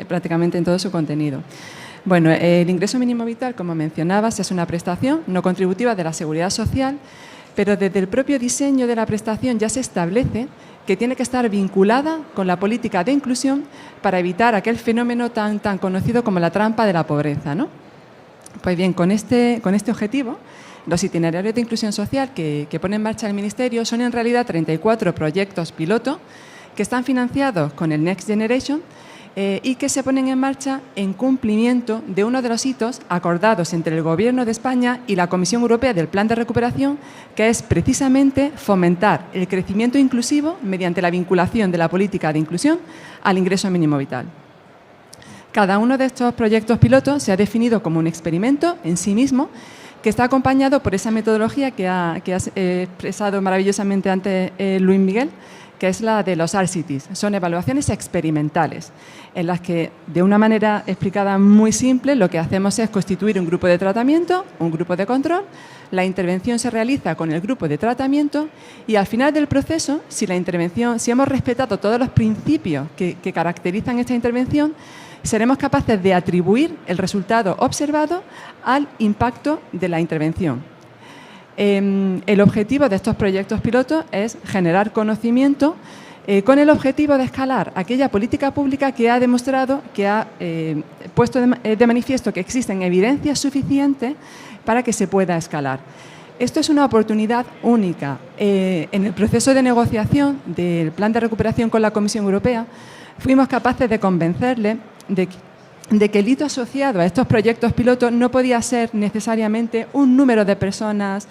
prácticamente en todo su contenido. Bueno, el ingreso mínimo vital, como mencionabas, es una prestación no contributiva de la Seguridad Social, pero desde el propio diseño de la prestación ya se establece que tiene que estar vinculada con la política de inclusión para evitar aquel fenómeno tan conocido como la trampa de la pobreza, ¿no? Pues bien, con este objetivo, los itinerarios de inclusión social que pone en marcha el Ministerio son en realidad 34 proyectos piloto que están financiados con el Next Generation y que se ponen en marcha en cumplimiento de uno de los hitos acordados entre el Gobierno de España y la Comisión Europea del Plan de Recuperación, que es precisamente fomentar el crecimiento inclusivo mediante la vinculación de la política de inclusión al ingreso mínimo vital. Cada uno de estos proyectos pilotos se ha definido como un experimento en sí mismo, que está acompañado por esa metodología que ha expresado maravillosamente antes Luis Miguel, que es la de los RCTs. Son evaluaciones experimentales, en las que, de una manera explicada muy simple, lo que hacemos es constituir un grupo de tratamiento, un grupo de control. La intervención se realiza con el grupo de tratamiento y al final del proceso, si hemos respetado todos los principios que caracterizan esta intervención, seremos capaces de atribuir el resultado observado al impacto de la intervención. El objetivo de estos proyectos pilotos es generar conocimiento con el objetivo de escalar aquella política pública que ha demostrado, que ha puesto de manifiesto que existen evidencias suficientes para que se pueda escalar. Esto es una oportunidad única. En el proceso de negociación del Plan de Recuperación con la Comisión Europea, fuimos capaces de convencerle de que el hito asociado a estos proyectos pilotos no podía ser necesariamente un número de personas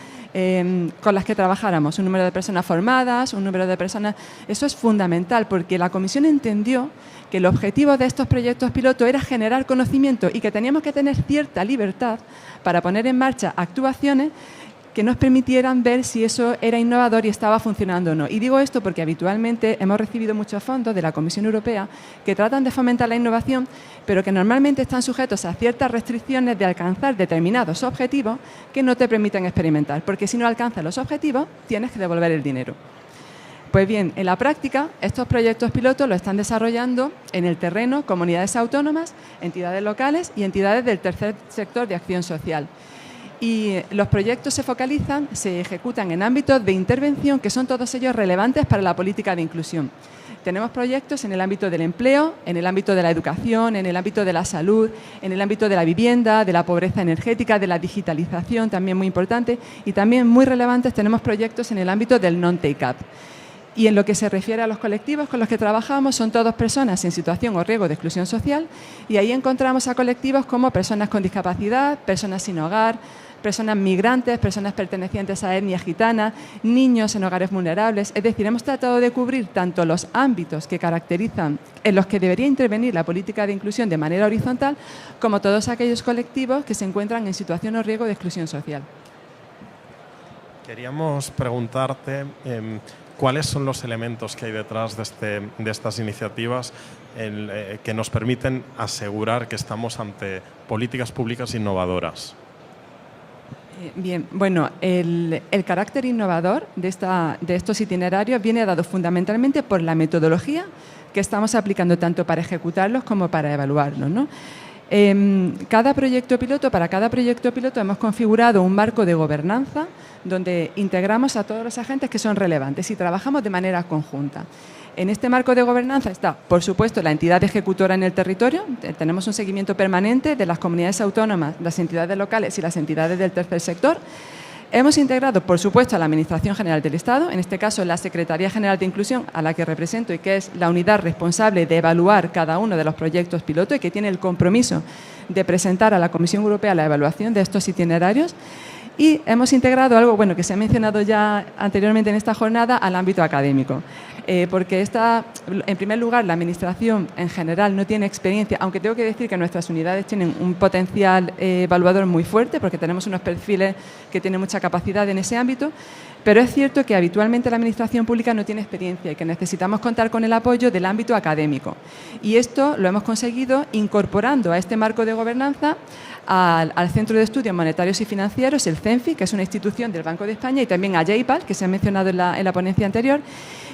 con las que trabajáramos, un número de personas formadas, un número de personas. Eso es fundamental, porque la Comisión entendió que el objetivo de estos proyectos pilotos era generar conocimiento y que teníamos que tener cierta libertad para poner en marcha actuaciones que nos permitieran ver si eso era innovador y estaba funcionando o no. Y digo esto porque habitualmente hemos recibido muchos fondos de la Comisión Europea que tratan de fomentar la innovación, pero que normalmente están sujetos a ciertas restricciones de alcanzar determinados objetivos que no te permiten experimentar, porque si no alcanzas los objetivos, tienes que devolver el dinero. Pues bien, en la práctica, estos proyectos pilotos lo están desarrollando en el terreno comunidades autónomas, entidades locales y entidades del tercer sector de acción social. Y los proyectos se ejecutan en ámbitos de intervención que son todos ellos relevantes para la política de inclusión. Tenemos proyectos en el ámbito del empleo, en el ámbito de la educación, en el ámbito de la salud, en el ámbito de la vivienda, de la pobreza energética, de la digitalización, también muy importante, y también muy relevantes tenemos proyectos en el ámbito del non-take-up. Y en lo que se refiere a los colectivos con los que trabajamos, son todas personas en situación o riesgo de exclusión social, y ahí encontramos a colectivos como personas con discapacidad, personas sin hogar, personas migrantes, personas pertenecientes a etnias gitanas, niños en hogares vulnerables. Es decir, hemos tratado de cubrir tanto los ámbitos que caracterizan, en los que debería intervenir la política de inclusión de manera horizontal, como todos aquellos colectivos que se encuentran en situación o riesgo de exclusión social. Queríamos preguntarte cuáles son los elementos que hay detrás de estas iniciativas que nos permiten asegurar que estamos ante políticas públicas innovadoras. Bien, bueno, el carácter innovador de estos itinerarios viene dado fundamentalmente por la metodología que estamos aplicando tanto para ejecutarlos como para evaluarlos, ¿no? Para cada proyecto piloto hemos configurado un marco de gobernanza donde integramos a todos los agentes que son relevantes y trabajamos de manera conjunta. En este marco de gobernanza está, por supuesto, la entidad ejecutora en el territorio. Tenemos un seguimiento permanente de las comunidades autónomas, las entidades locales y las entidades del tercer sector. Hemos integrado, por supuesto, a la Administración General del Estado, en este caso la Secretaría General de Inclusión, a la que represento y que es la unidad responsable de evaluar cada uno de los proyectos piloto y que tiene el compromiso de presentar a la Comisión Europea la evaluación de estos itinerarios. Y hemos integrado algo que se ha mencionado ya anteriormente en esta jornada al ámbito académico. Porque en primer lugar, la Administración en general no tiene experiencia, aunque tengo que decir que nuestras unidades tienen un potencial evaluador muy fuerte, porque tenemos unos perfiles que tienen mucha capacidad en ese ámbito, pero es cierto que habitualmente la Administración pública no tiene experiencia y que necesitamos contar con el apoyo del ámbito académico. Y esto lo hemos conseguido incorporando a este marco de gobernanza al Centro de Estudios Monetarios y Financieros, el CENFI, que es una institución del Banco de España, y también a JPAL, que se ha mencionado en la ponencia anterior.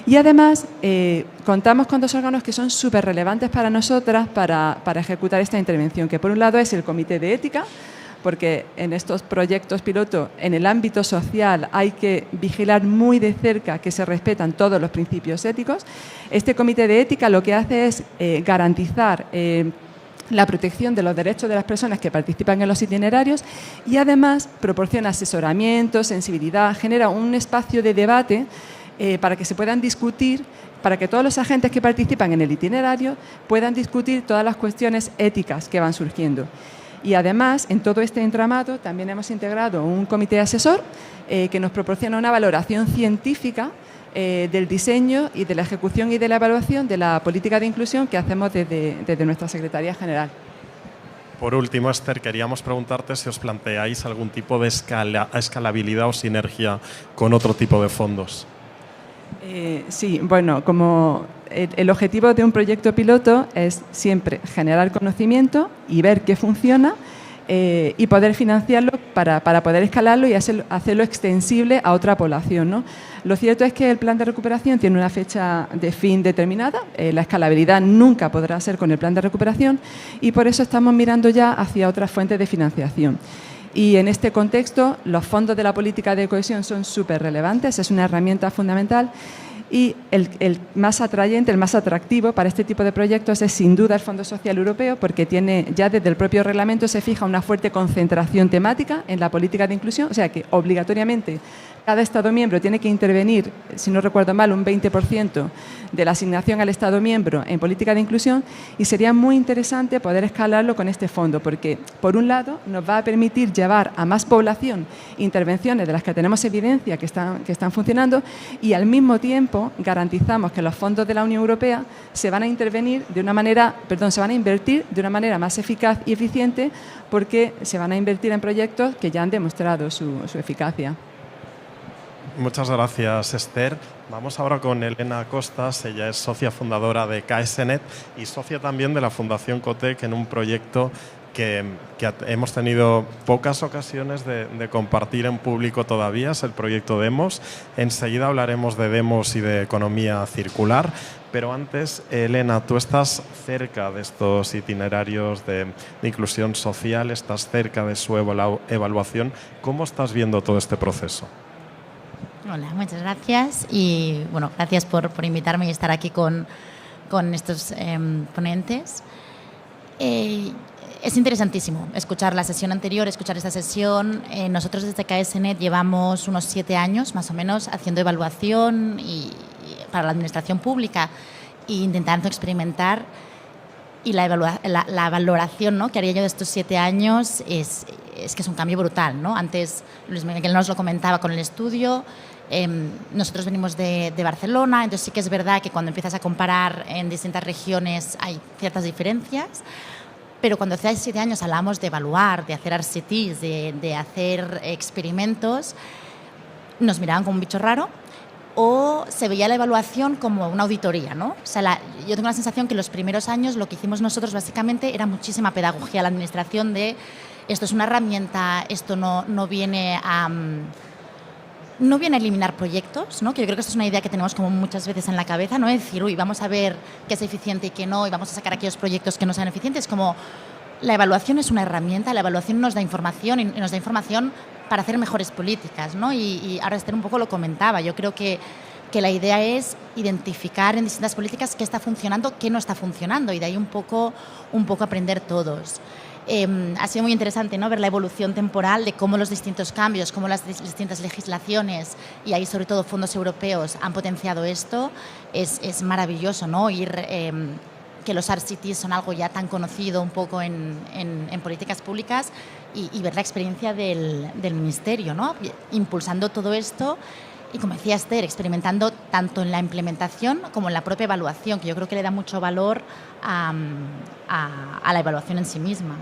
Y además contamos con dos órganos que son súper relevantes para nosotras para ejecutar esta intervención, que por un lado es el Comité de Ética, porque en estos proyectos piloto, en el ámbito social, hay que vigilar muy de cerca que se respetan todos los principios éticos. Este Comité de Ética lo que hace es garantizar la protección de los derechos de las personas que participan en los itinerarios y además proporciona asesoramiento, sensibilidad, genera un espacio de debate para que se puedan discutir, para que todos los agentes que participan en el itinerario puedan discutir todas las cuestiones éticas que van surgiendo. Y además, en todo este entramado, también hemos integrado un comité asesor que nos proporciona una valoración científica del diseño y de la ejecución y de la evaluación de la política de inclusión que hacemos desde nuestra Secretaría General. Por último, Esther, queríamos preguntarte si os planteáis algún tipo de escalabilidad o sinergia con otro tipo de fondos. Sí, como el objetivo de un proyecto piloto es siempre generar conocimiento y ver qué funciona y poder financiarlo para poder escalarlo y hacerlo extensible a otra población, ¿no? Lo cierto es que el plan de recuperación tiene una fecha de fin determinada, la escalabilidad nunca podrá ser con el plan de recuperación y por eso estamos mirando ya hacia otras fuentes de financiación. Y en este contexto, los fondos de la política de cohesión son súper relevantes, es una herramienta fundamental y el más atrayente, el más atractivo para este tipo de proyectos es sin duda el Fondo Social Europeo porque tiene ya desde el propio reglamento se fija una fuerte concentración temática en la política de inclusión, o sea que obligatoriamente cada Estado miembro tiene que intervenir, si no recuerdo mal, un 20% de la asignación al Estado miembro en política de inclusión y sería muy interesante poder escalarlo con este fondo porque, por un lado, nos va a permitir llevar a más población intervenciones de las que tenemos evidencia que están funcionando y, al mismo tiempo, garantizamos que los fondos de la Unión Europea se van a invertir de una manera más eficaz y eficiente porque se van a invertir en proyectos que ya han demostrado su eficacia. Muchas gracias, Esther. Vamos ahora con Elena Costas. Ella es socia fundadora de KSNet y socia también de la Fundación COTEC en un proyecto que hemos tenido pocas ocasiones de compartir en público todavía, es el proyecto Demos. Enseguida hablaremos de Demos y de economía circular, pero antes, Elena, tú estás cerca de estos itinerarios de inclusión social, estás cerca de su evaluación. ¿Cómo estás viendo todo este proceso? Hola, muchas gracias y gracias por invitarme y estar aquí con estos ponentes. Es interesantísimo escuchar la sesión anterior, escuchar esta sesión. Nosotros desde KSNet llevamos unos 7 años más o menos haciendo evaluación para la administración pública e intentando experimentar y la valoración, ¿no?, que haría yo de estos 7 años es que es un cambio brutal, ¿no? Antes Luis Miguel nos lo comentaba con el estudio. Nosotros venimos de Barcelona, entonces sí que es verdad que cuando empiezas a comparar en distintas regiones hay ciertas diferencias, pero cuando hace 7 años hablamos de evaluar, de hacer RCTs, de hacer experimentos, nos miraban como un bicho raro o se veía la evaluación como una auditoría, ¿no? O sea, yo tengo la sensación que los primeros años lo que hicimos nosotros básicamente era muchísima pedagogía a la administración de esto es una herramienta, esto no viene a eliminar proyectos, ¿no? Que yo creo que esta es una idea que tenemos como muchas veces en la cabeza, no es decir, vamos a ver qué es eficiente y qué no, y vamos a sacar aquellos proyectos que no sean eficientes, como la evaluación es una herramienta, la evaluación nos da información y nos da información para hacer mejores políticas, ¿no? Y ahora Esther un poco lo comentaba. Yo creo que la idea es identificar en distintas políticas qué está funcionando, qué no está funcionando, y de ahí un poco aprender todos. Ha sido muy interesante, ¿no?, ver la evolución temporal de cómo los distintos cambios, cómo las distintas legislaciones y ahí sobre todo fondos europeos han potenciado esto. Es maravilloso, ¿no?, que los RCTs son algo ya tan conocido un poco en políticas públicas y ver la experiencia del Ministerio, ¿no?, impulsando todo esto. Y como decía Esther, experimentando tanto en la implementación como en la propia evaluación, que yo creo que le da mucho valor a la evaluación en sí misma.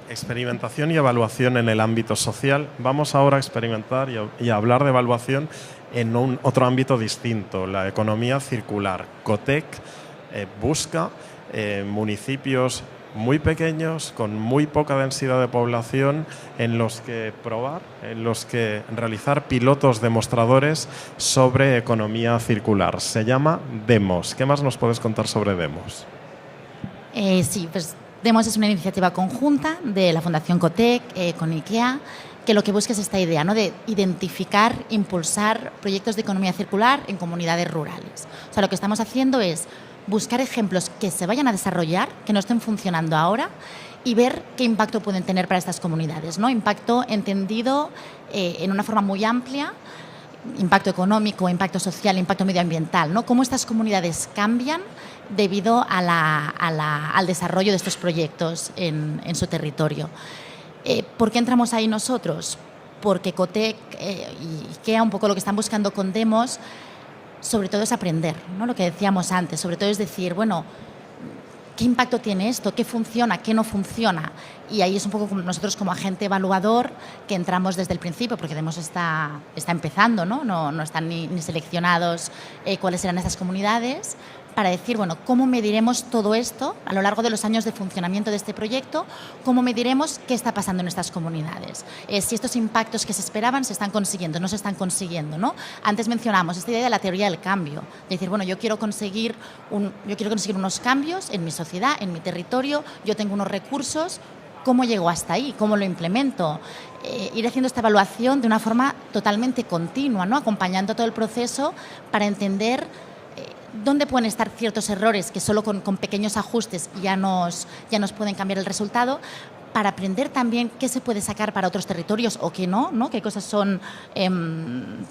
Experimentación y evaluación en el ámbito social. Vamos ahora a experimentar y a hablar de evaluación en otro ámbito distinto, la economía circular. COTEC busca municipios muy pequeños, con muy poca densidad de población, en los que realizar pilotos demostradores sobre economía circular. Se llama Demos. ¿Qué más nos puedes contar sobre Demos? Sí, pues Demos es una iniciativa conjunta de la Fundación COTEC con IKEA, que lo que busca es esta idea, ¿no?, de identificar, impulsar proyectos de economía circular en comunidades rurales. O sea, lo que estamos haciendo es buscar ejemplos que se vayan a desarrollar, que no estén funcionando ahora, y ver qué impacto pueden tener para estas comunidades, ¿no? Impacto entendido en una forma muy amplia, impacto económico, impacto social, impacto medioambiental, ¿no? Cómo estas comunidades cambian debido al desarrollo de estos proyectos en su territorio. ¿Por qué entramos ahí nosotros? Porque COTEC y IKEA, un poco lo que están buscando con Demos, sobre todo es aprender, ¿no?, lo que decíamos antes, sobre todo es decir, bueno, ¿qué impacto tiene esto? ¿Qué funciona? ¿Qué no funciona? Y ahí es un poco como nosotros como agente evaluador que entramos desde el principio, porque Demos está empezando, ¿no? No están ni seleccionados cuáles serán esas comunidades, para decir, bueno, ¿cómo mediremos todo esto a lo largo de los años de funcionamiento de este proyecto? ¿Cómo mediremos qué está pasando en estas comunidades? Si estos impactos que se esperaban se están consiguiendo, no se están consiguiendo, ¿no? Antes mencionamos esta idea de la teoría del cambio, de decir, bueno, yo quiero conseguir unos cambios en mi sociedad, en mi territorio, yo tengo unos recursos, ¿cómo llego hasta ahí? ¿Cómo lo implemento? Ir haciendo esta evaluación de una forma totalmente continua, ¿no?, acompañando todo el proceso para entender dónde pueden estar ciertos errores que solo con pequeños ajustes ya nos pueden cambiar el resultado, para aprender también qué se puede sacar para otros territorios o qué no, qué cosas son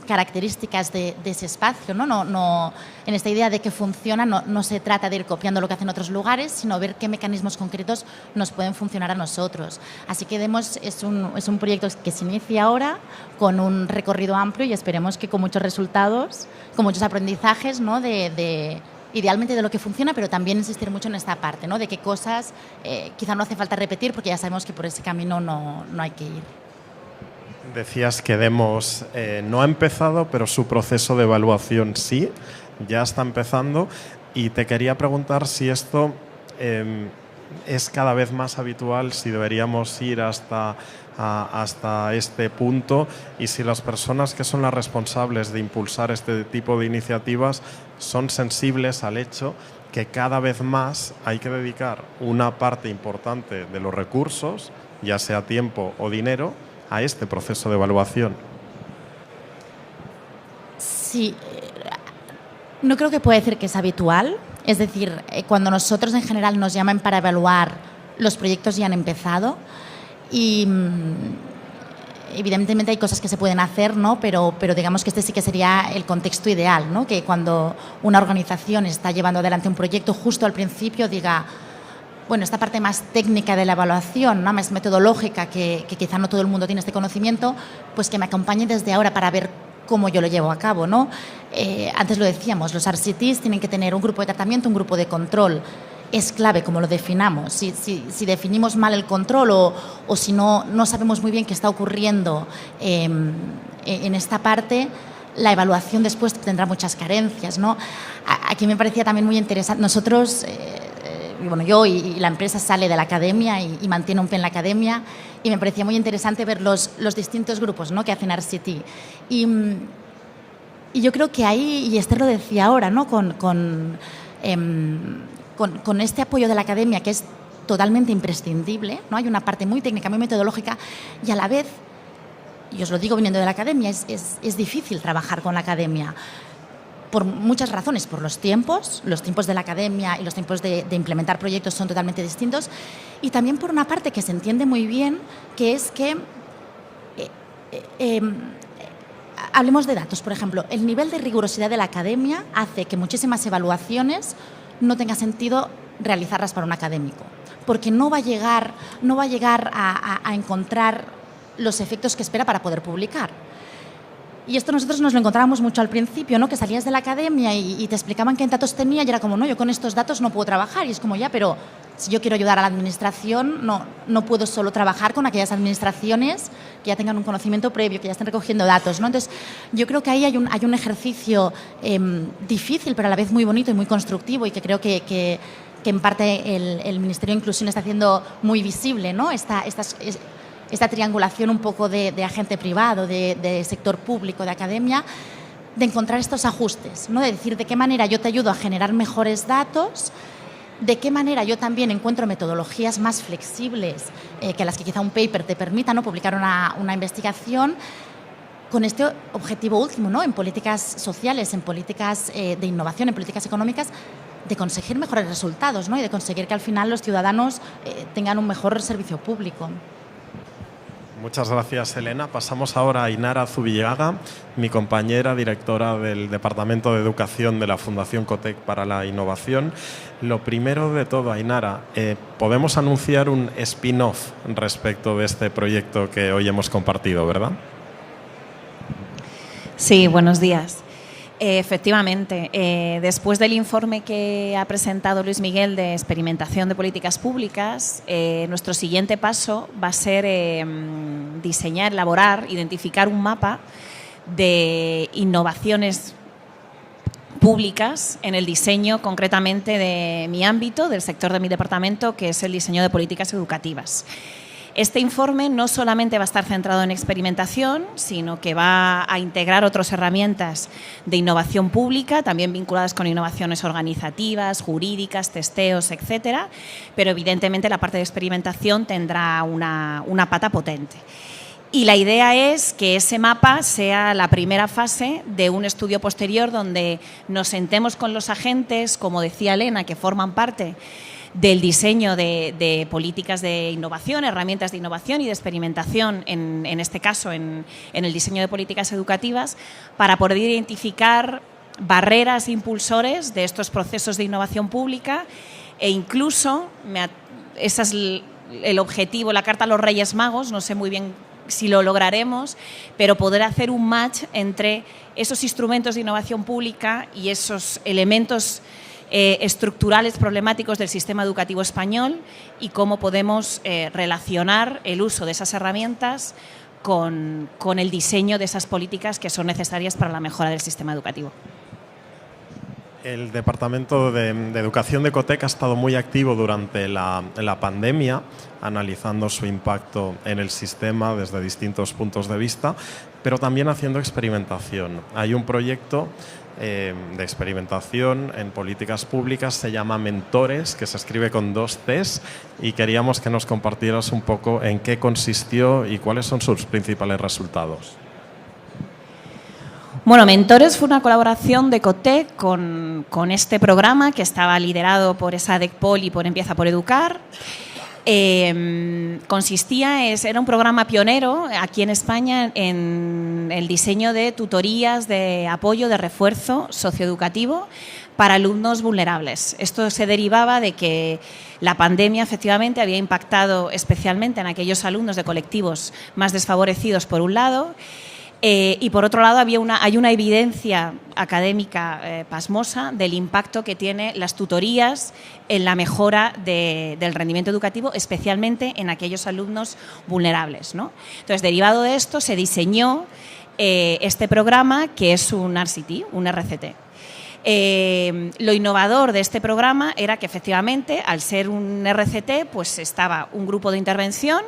características de ese espacio, ¿no? En esta idea de que funciona no se trata de ir copiando lo que hacen otros lugares, sino ver qué mecanismos concretos nos pueden funcionar a nosotros. Así que Demos es un proyecto que se inicia ahora con un recorrido amplio y esperemos que con muchos resultados, con muchos aprendizajes, ¿no?, idealmente de lo que funciona, pero también insistir mucho en esta parte, ¿no?, de qué cosas quizá no hace falta repetir porque ya sabemos que por ese camino no hay que ir. Decías que Demos no ha empezado, pero su proceso de evaluación sí, ya está empezando, y te quería preguntar si esto es cada vez más habitual, si deberíamos ir hasta este punto, y si las personas que son las responsables de impulsar este tipo de iniciativas son sensibles al hecho que cada vez más hay que dedicar una parte importante de los recursos, ya sea tiempo o dinero, a este proceso de evaluación. Sí, no creo que pueda decir que es habitual. Es decir, cuando nosotros en general nos llaman para evaluar, los proyectos ya han empezado y evidentemente hay cosas que se pueden hacer, ¿no? Pero digamos que este sí que sería el contexto ideal, ¿no? Que cuando una organización está llevando adelante un proyecto, justo al principio diga, bueno, esta parte más técnica de la evaluación, ¿no?, más metodológica, que quizá no todo el mundo tiene este conocimiento, pues que me acompañe desde ahora para ver cómo yo lo llevo a cabo, ¿no? Antes lo decíamos, los RCTs tienen que tener un grupo de tratamiento, un grupo de control. Es clave cómo lo definamos. Si definimos mal el control o si no sabemos muy bien qué está ocurriendo en esta parte, la evaluación después tendrá muchas carencias, ¿no? Aquí me parecía también muy interesante. Nosotros, yo y la empresa sale de la academia y mantiene un pie en la academia, y me parecía muy interesante ver los distintos grupos, ¿no?, que hacen RCT. Y yo creo que ahí, y Esther lo decía ahora, ¿no?, con este apoyo de la academia, que es totalmente imprescindible, ¿no? Hay una parte muy técnica, muy metodológica y a la vez, y os lo digo viniendo de la academia, es difícil trabajar con la academia por muchas razones, por los tiempos de la academia y los tiempos de implementar proyectos son totalmente distintos, y también por una parte que se entiende muy bien, que es que hablemos de datos, por ejemplo, el nivel de rigurosidad de la academia hace que muchísimas evaluaciones no tenga sentido realizarlas para un académico, porque no va a llegar a encontrar los efectos que espera para poder publicar. Y esto nosotros nos lo encontrábamos mucho al principio, ¿no? Que salías de la academia y te explicaban qué datos tenía y era como, no, yo con estos datos no puedo trabajar. Y es como, ya, pero si yo quiero ayudar a la administración, no puedo solo trabajar con aquellas administraciones que ya tengan un conocimiento previo, que ya estén recogiendo datos, ¿no? Entonces, yo creo que ahí hay un ejercicio difícil, pero a la vez muy bonito y muy constructivo, y que creo que en parte el Ministerio de Inclusión está haciendo muy visible, ¿no? Esta triangulación un poco de agente privado, de sector público, de academia, de encontrar estos ajustes, ¿no? De decir de qué manera yo te ayudo a generar mejores datos, de qué manera yo también encuentro metodologías más flexibles que las que quizá un paper te permita, ¿no? Publicar una investigación con este objetivo último, ¿no? En políticas sociales, en políticas de innovación, en políticas económicas, de conseguir mejores resultados, ¿no? Y de conseguir que al final los ciudadanos tengan un mejor servicio público. Muchas gracias, Elena. Pasamos ahora a Ainara Zubillaga, mi compañera directora del Departamento de Educación de la Fundación Cotec para la Innovación. Lo primero de todo, Ainara, podemos anunciar un spin-off respecto de este proyecto que hoy hemos compartido, ¿verdad? Sí, buenos días. Efectivamente, después del informe que ha presentado Luis Miguel de experimentación de políticas públicas, nuestro siguiente paso va a ser diseñar, elaborar, identificar un mapa de innovaciones públicas en el diseño concretamente de mi ámbito, del sector de mi departamento, que es el diseño de políticas educativas. Este informe no solamente va a estar centrado en experimentación, sino que va a integrar otras herramientas de innovación pública, también vinculadas con innovaciones organizativas, jurídicas, testeos, etcétera, pero evidentemente la parte de experimentación tendrá una pata potente. Y la idea es que ese mapa sea la primera fase de un estudio posterior donde nos sentemos con los agentes, como decía Elena, que forman parte del diseño de políticas de innovación, herramientas de innovación y de experimentación, en este caso en el diseño de políticas educativas, para poder identificar barreras e impulsores de estos procesos de innovación pública e incluso, ese es el objetivo, la carta a los Reyes Magos, no sé muy bien si lo lograremos, pero poder hacer un match entre esos instrumentos de innovación pública y esos elementos estructurales problemáticos del sistema educativo español y cómo podemos relacionar el uso de esas herramientas con el diseño de esas políticas que son necesarias para la mejora del sistema educativo. El Departamento de Educación de Cotec ha estado muy activo durante la pandemia, analizando su impacto en el sistema desde distintos puntos de vista, pero también haciendo experimentación. Hay un proyecto de experimentación en políticas públicas, se llama Mentores, que se escribe con 2 Ts, y queríamos que nos compartieras un poco en qué consistió y cuáles son sus principales resultados. Bueno, Mentores fue una colaboración de Cotec con este programa que estaba liderado por ESADECPOL y por Empieza por Educar. Era un programa pionero aquí en España en el diseño de tutorías de apoyo, de refuerzo socioeducativo para alumnos vulnerables. Esto se derivaba de que la pandemia efectivamente había impactado especialmente en aquellos alumnos de colectivos más desfavorecidos por un lado, y por otro lado hay una evidencia académica pasmosa del impacto que tiene las tutorías en la mejora del rendimiento educativo, especialmente en aquellos alumnos vulnerables, ¿no? Entonces, derivado de esto, se diseñó este programa, que es un RCT, un RCT. Lo innovador de este programa era que efectivamente, al ser un RCT, pues estaba un grupo de intervención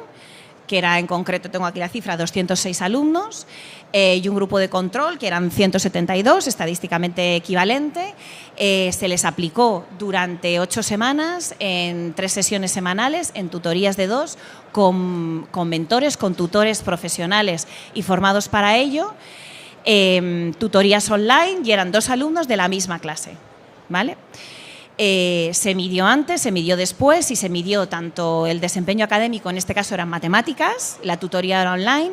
que era en concreto, tengo aquí la cifra, 206 alumnos, y un grupo de control, que eran 172, estadísticamente equivalente. Se les aplicó durante 8 semanas, en 3 sesiones semanales, en tutorías de 2, con mentores, con tutores profesionales y formados para ello, tutorías online, y eran 2 alumnos de la misma clase, ¿vale? Se midió antes, se midió después y se midió tanto el desempeño académico, en este caso eran matemáticas, la tutoría era online,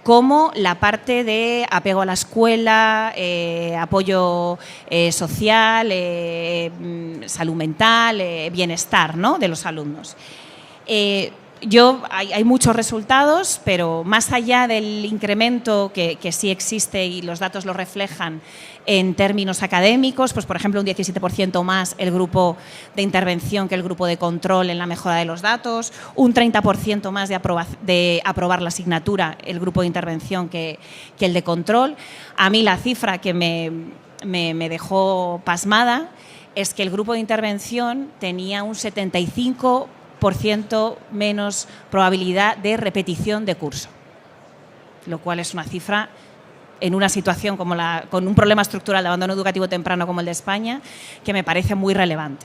como la parte de apego a la escuela, apoyo social, salud mental, bienestar, ¿no?, de los alumnos. Hay muchos resultados, pero más allá del incremento que sí existe y los datos lo reflejan en términos académicos, pues por ejemplo un 17% más el grupo de intervención que el grupo de control en la mejora de los datos, un 30% más de aprobar la asignatura el grupo de intervención que el de control. A mí la cifra que me dejó pasmada es que el grupo de intervención tenía un 75% menos probabilidad de repetición de curso, lo cual es una cifra en una situación como con un problema estructural de abandono educativo temprano como el de España, que me parece muy relevante.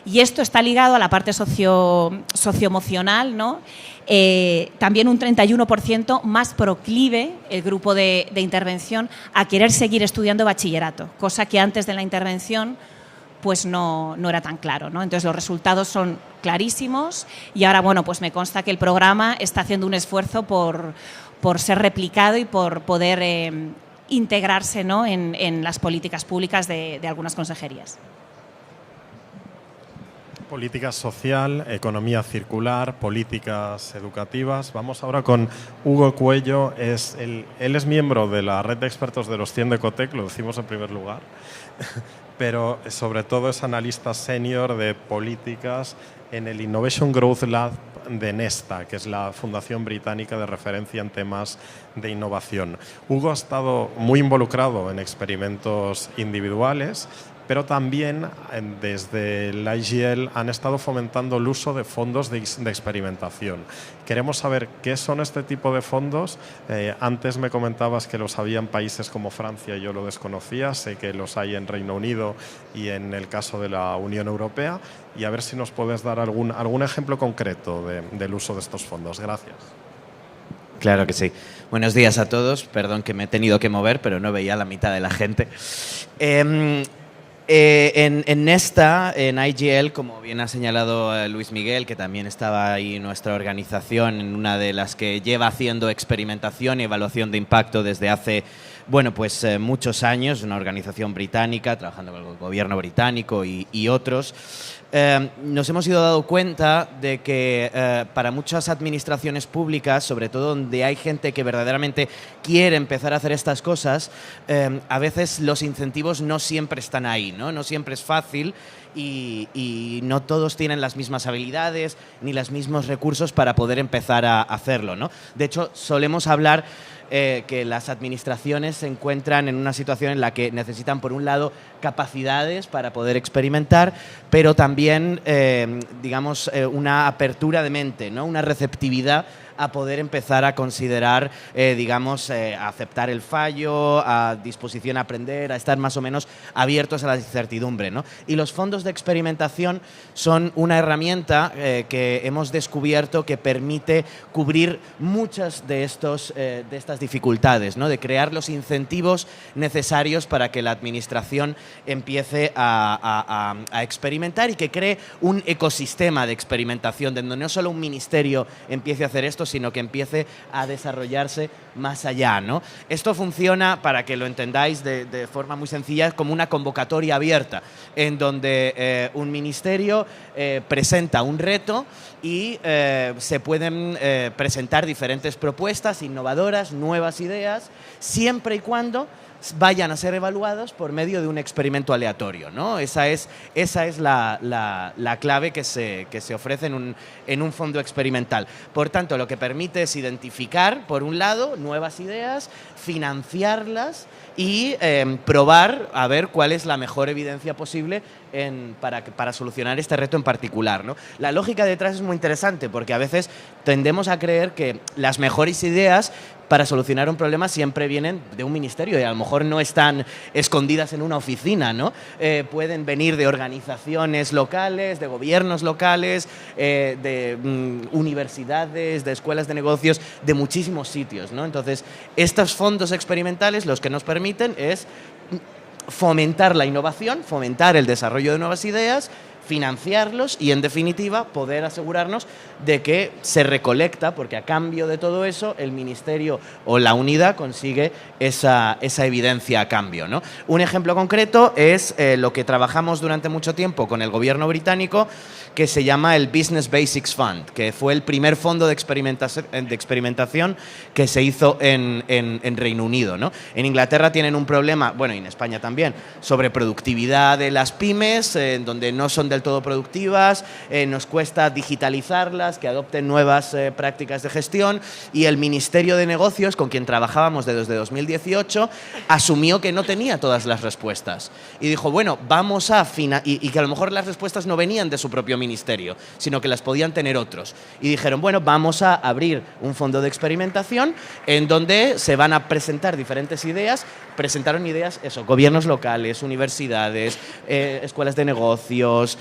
Y esto está ligado a la parte socioemocional, ¿no? También un 31% más proclive el grupo de intervención a querer seguir estudiando bachillerato, cosa que antes de la intervención pues no era tan claro, ¿no? Entonces los resultados son clarísimos y ahora, bueno, pues me consta que el programa está haciendo un esfuerzo por ser replicado y por poder integrarse, ¿no?, en las políticas públicas de algunas consejerías. Política social, economía circular, políticas educativas. Vamos ahora con Hugo Cuello. Él es miembro de la red de expertos de los 100 de Cotec, lo decimos en primer lugar, pero sobre todo es analista senior de políticas en el Innovation Growth Lab de Nesta, que es la fundación británica de referencia en temas de innovación. Hugo ha estado muy involucrado en experimentos individuales, pero también desde el IGL han estado fomentando el uso de fondos de experimentación. Queremos saber qué son este tipo de fondos. Antes me comentabas que los había en países como Francia, yo lo desconocía, sé que los hay en Reino Unido y en el caso de la Unión Europea, y a ver si nos puedes dar algún ejemplo concreto del uso de estos fondos. Gracias. Claro que sí. Buenos días a todos. Perdón que me he tenido que mover, pero no veía la mitad de la gente. En Nesta, en IGL, como bien ha señalado Luis Miguel, que también estaba ahí nuestra organización, en una de las que lleva haciendo experimentación y evaluación de impacto desde hace, bueno, pues muchos años, una organización británica, trabajando con el gobierno británico y otros. Nos hemos ido dando cuenta de que para muchas administraciones públicas, sobre todo donde hay gente que verdaderamente quiere empezar a hacer estas cosas, a veces los incentivos no siempre están ahí, ¿no? No siempre es fácil y no todos tienen las mismas habilidades ni los mismos recursos para poder empezar a hacerlo, ¿no? De hecho, solemos hablar que las administraciones se encuentran en una situación en la que necesitan, por un lado, capacidades para poder experimentar, pero también, digamos, una apertura de mente, ¿no? Una receptividad a poder empezar a considerar, digamos, a aceptar el fallo, a disposición a aprender, a estar más o menos abiertos a la incertidumbre, ¿no? Y los fondos de experimentación son una herramienta que hemos descubierto que permite cubrir muchas de estas dificultades, ¿no? De crear los incentivos necesarios para que la administración empiece a experimentar y que cree un ecosistema de experimentación donde no solo un ministerio empiece a hacer esto, sino que empiece a desarrollarse más allá, ¿no? Esto funciona, para que lo entendáis de forma muy sencilla, como una convocatoria abierta, en donde un ministerio presenta un reto y se pueden presentar diferentes propuestas innovadoras, nuevas ideas, siempre y cuando vayan a ser evaluados por medio de un experimento aleatorio, ¿no? Esa es la clave que se ofrece en un fondo experimental. Por tanto, lo que permite es identificar, por un lado, nuevas ideas, financiarlas y probar a ver cuál es la mejor evidencia posible para solucionar este reto en particular, ¿no? La lógica detrás es muy interesante porque a veces tendemos a creer que las mejores ideas para solucionar un problema siempre vienen de un ministerio y a lo mejor no están escondidas en una oficina, ¿no? Pueden venir de organizaciones locales, de gobiernos locales, de universidades, de escuelas de negocios, de muchísimos sitios, ¿no? Entonces, estos fondos experimentales los que nos permiten es fomentar la innovación, fomentar el desarrollo de nuevas ideas, financiarlos y, en definitiva, poder asegurarnos de que se recolecta, porque a cambio de todo eso el ministerio o la unidad consigue esa evidencia a cambio, ¿no? Un ejemplo concreto es lo que trabajamos durante mucho tiempo con el gobierno británico, que se llama el Business Basics Fund, que fue el primer fondo de experimentación que se hizo en Reino Unido, ¿no? En Inglaterra tienen un problema, bueno, y en España también, sobre productividad de las pymes, donde no son del todo productivas, nos cuesta digitalizarlas, que adopten nuevas prácticas de gestión, y el Ministerio de Negocios, con quien trabajábamos desde 2018, asumió que no tenía todas las respuestas. Y dijo, bueno, vamos a y que a lo mejor las respuestas no venían de su propio ministerio, sino que las podían tener otros. Y dijeron, bueno, vamos a abrir un fondo de experimentación en donde se van a presentar diferentes ideas. Presentaron ideas, gobiernos locales, universidades, escuelas de negocios,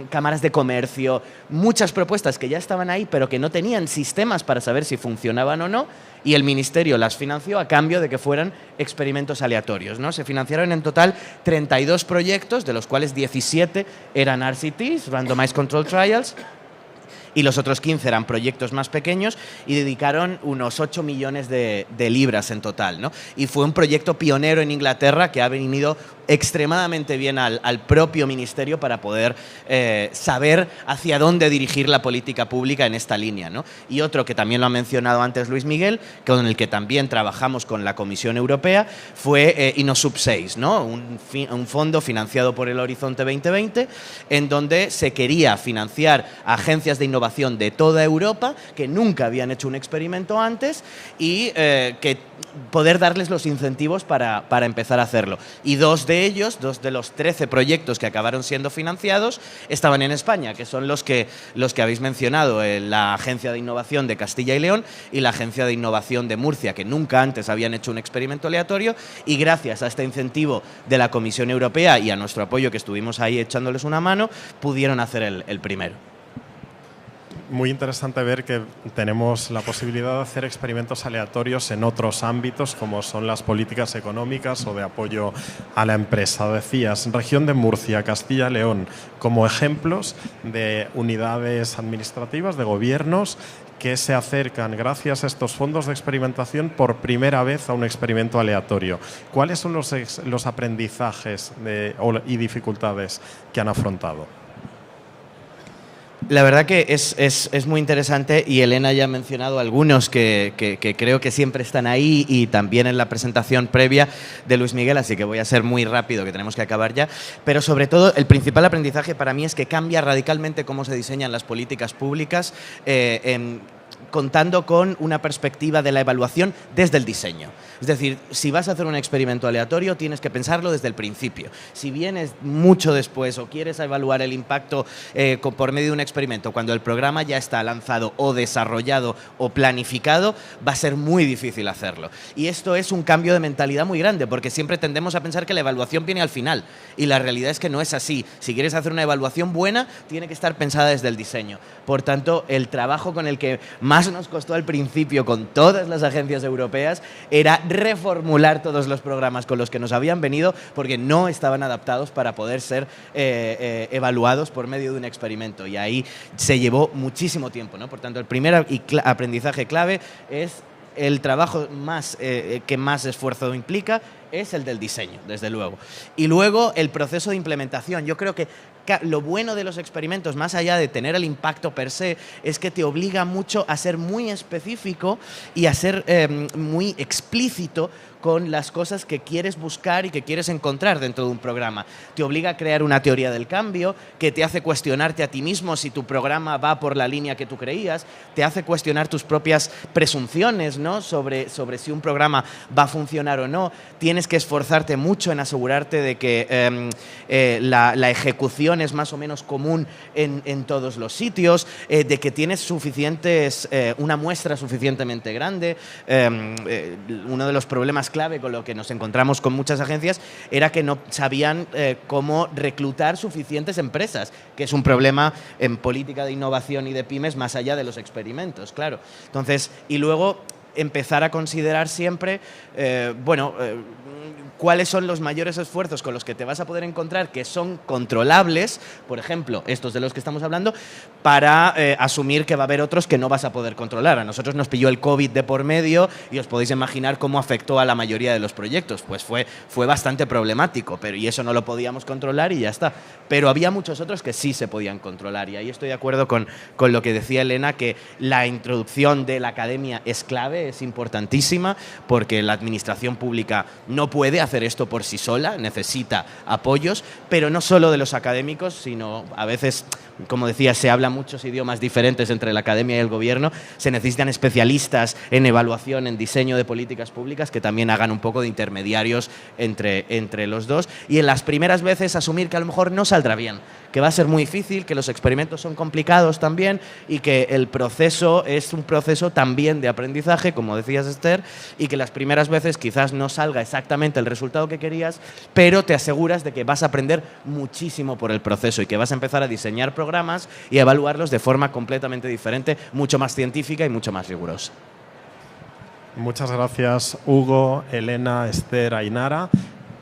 cámaras de comercio, muchas propuestas que ya estaban ahí, pero que no tenían sistemas para saber si funcionaban o no, y el ministerio las financió a cambio de que fueran experimentos aleatorios, ¿no? Se financiaron en total 32 proyectos, de los cuales 17 eran RCTs, Randomized Control Trials, y los otros 15 eran proyectos más pequeños, y dedicaron unos 8 millones de libras en total, ¿no? Y fue un proyecto pionero en Inglaterra que ha venido extremadamente bien al propio ministerio para poder saber hacia dónde dirigir la política pública en esta línea, ¿no? Y otro que también lo ha mencionado antes Luis Miguel, con el que también trabajamos con la Comisión Europea, fue InnoSub 6, ¿no? Un fondo financiado por el Horizonte 2020, en donde se quería financiar a agencias de innovación de toda Europa que nunca habían hecho un experimento antes y que poder darles los incentivos para empezar a hacerlo. Y dos de los 13 proyectos que acabaron siendo financiados estaban en España, que son los que habéis mencionado, la Agencia de Innovación de Castilla y León y la Agencia de Innovación de Murcia, que nunca antes habían hecho un experimento aleatorio, y gracias a este incentivo de la Comisión Europea y a nuestro apoyo, que estuvimos ahí echándoles una mano, pudieron hacer el primero. Muy interesante ver que tenemos la posibilidad de hacer experimentos aleatorios en otros ámbitos, como son las políticas económicas o de apoyo a la empresa. Decías, región de Murcia, Castilla y León, como ejemplos de unidades administrativas, de gobiernos que se acercan, gracias a estos fondos de experimentación, por primera vez a un experimento aleatorio. ¿Cuáles son los aprendizajes y dificultades que han afrontado? La verdad que es muy interesante, y Elena ya ha mencionado algunos que creo que siempre están ahí, y también en la presentación previa de Luis Miguel, así que voy a ser muy rápido, que tenemos que acabar ya. Pero sobre todo, el principal aprendizaje para mí es que cambia radicalmente cómo se diseñan las políticas públicas, contando con una perspectiva de la evaluación desde el diseño. Es decir, si vas a hacer un experimento aleatorio, tienes que pensarlo desde el principio. Si vienes mucho después o quieres evaluar el impacto por medio de un experimento, cuando el programa ya está lanzado o desarrollado o planificado, va a ser muy difícil hacerlo. Y esto es un cambio de mentalidad muy grande, porque siempre tendemos a pensar que la evaluación viene al final, y la realidad es que no es así. Si quieres hacer una evaluación buena, tiene que estar pensada desde el diseño. Por tanto, el trabajo con el que más nos costó al principio con todas las agencias europeas era reformular todos los programas con los que nos habían venido, porque no estaban adaptados para poder ser evaluados por medio de un experimento, y ahí se llevó muchísimo tiempo, ¿no? Por tanto, el primer aprendizaje clave es el trabajo que más esfuerzo implica, es el del diseño, desde luego. Y luego el proceso de implementación. Yo creo que lo bueno de los experimentos, más allá de tener el impacto per se, es que te obliga mucho a ser muy específico y a ser muy explícito con las cosas que quieres buscar y que quieres encontrar dentro de un programa. Te obliga a crear una teoría del cambio que te hace cuestionarte a ti mismo si tu programa va por la línea que tú creías, te hace cuestionar tus propias presunciones, ¿no? sobre si un programa va a funcionar o no. Tienes que esforzarte mucho en asegurarte de que la ejecución es más o menos común en todos los sitios, de que tienes una muestra suficientemente grande. Uno de los problemas clave con lo que nos encontramos con muchas agencias era que no sabían cómo reclutar suficientes empresas, que es un problema en política de innovación y de pymes más allá de los experimentos, claro. Entonces, y luego empezar a considerar siempre, cuáles son los mayores esfuerzos con los que te vas a poder encontrar que son controlables, por ejemplo, estos de los que estamos hablando, para asumir que va a haber otros que no vas a poder controlar. A nosotros nos pilló el COVID de por medio y os podéis imaginar cómo afectó a la mayoría de los proyectos. Pues fue bastante problemático, y eso no lo podíamos controlar y ya está. Pero había muchos otros que sí se podían controlar, y ahí estoy de acuerdo con lo que decía Elena, que la introducción de la academia es clave, es importantísima, porque la administración pública no puede hacer esto por sí sola, necesita apoyos, pero no solo de los académicos, sino a veces, como decía, se hablan muchos idiomas diferentes entre la academia y el gobierno, se necesitan especialistas en evaluación, en diseño de políticas públicas que también hagan un poco de intermediarios entre los dos, y en las primeras veces asumir que a lo mejor no saldrá bien, que va a ser muy difícil, que los experimentos son complicados también y que el proceso es un proceso también de aprendizaje, como decías, Esther, y que las primeras veces quizás no salga exactamente el resultado que querías, pero te aseguras de que vas a aprender muchísimo por el proceso y que vas a empezar a diseñar programas y a evaluarlos de forma completamente diferente, mucho más científica y mucho más rigurosa. Muchas gracias, Hugo, Elena, Esther, Ainara.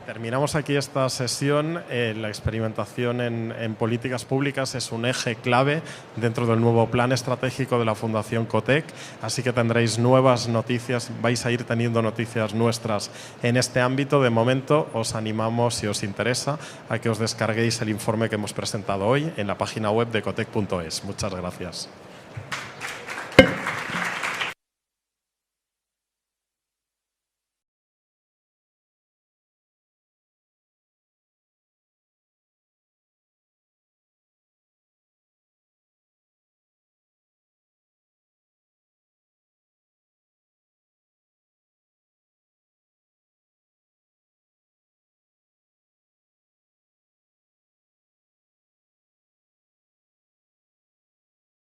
Terminamos aquí esta sesión. La experimentación en políticas públicas es un eje clave dentro del nuevo plan estratégico de la Fundación COTEC, así que tendréis nuevas noticias, vais a ir teniendo noticias nuestras en este ámbito. De momento os animamos, si os interesa, a que os descarguéis el informe que hemos presentado hoy en la página web de cotec.es. Muchas gracias.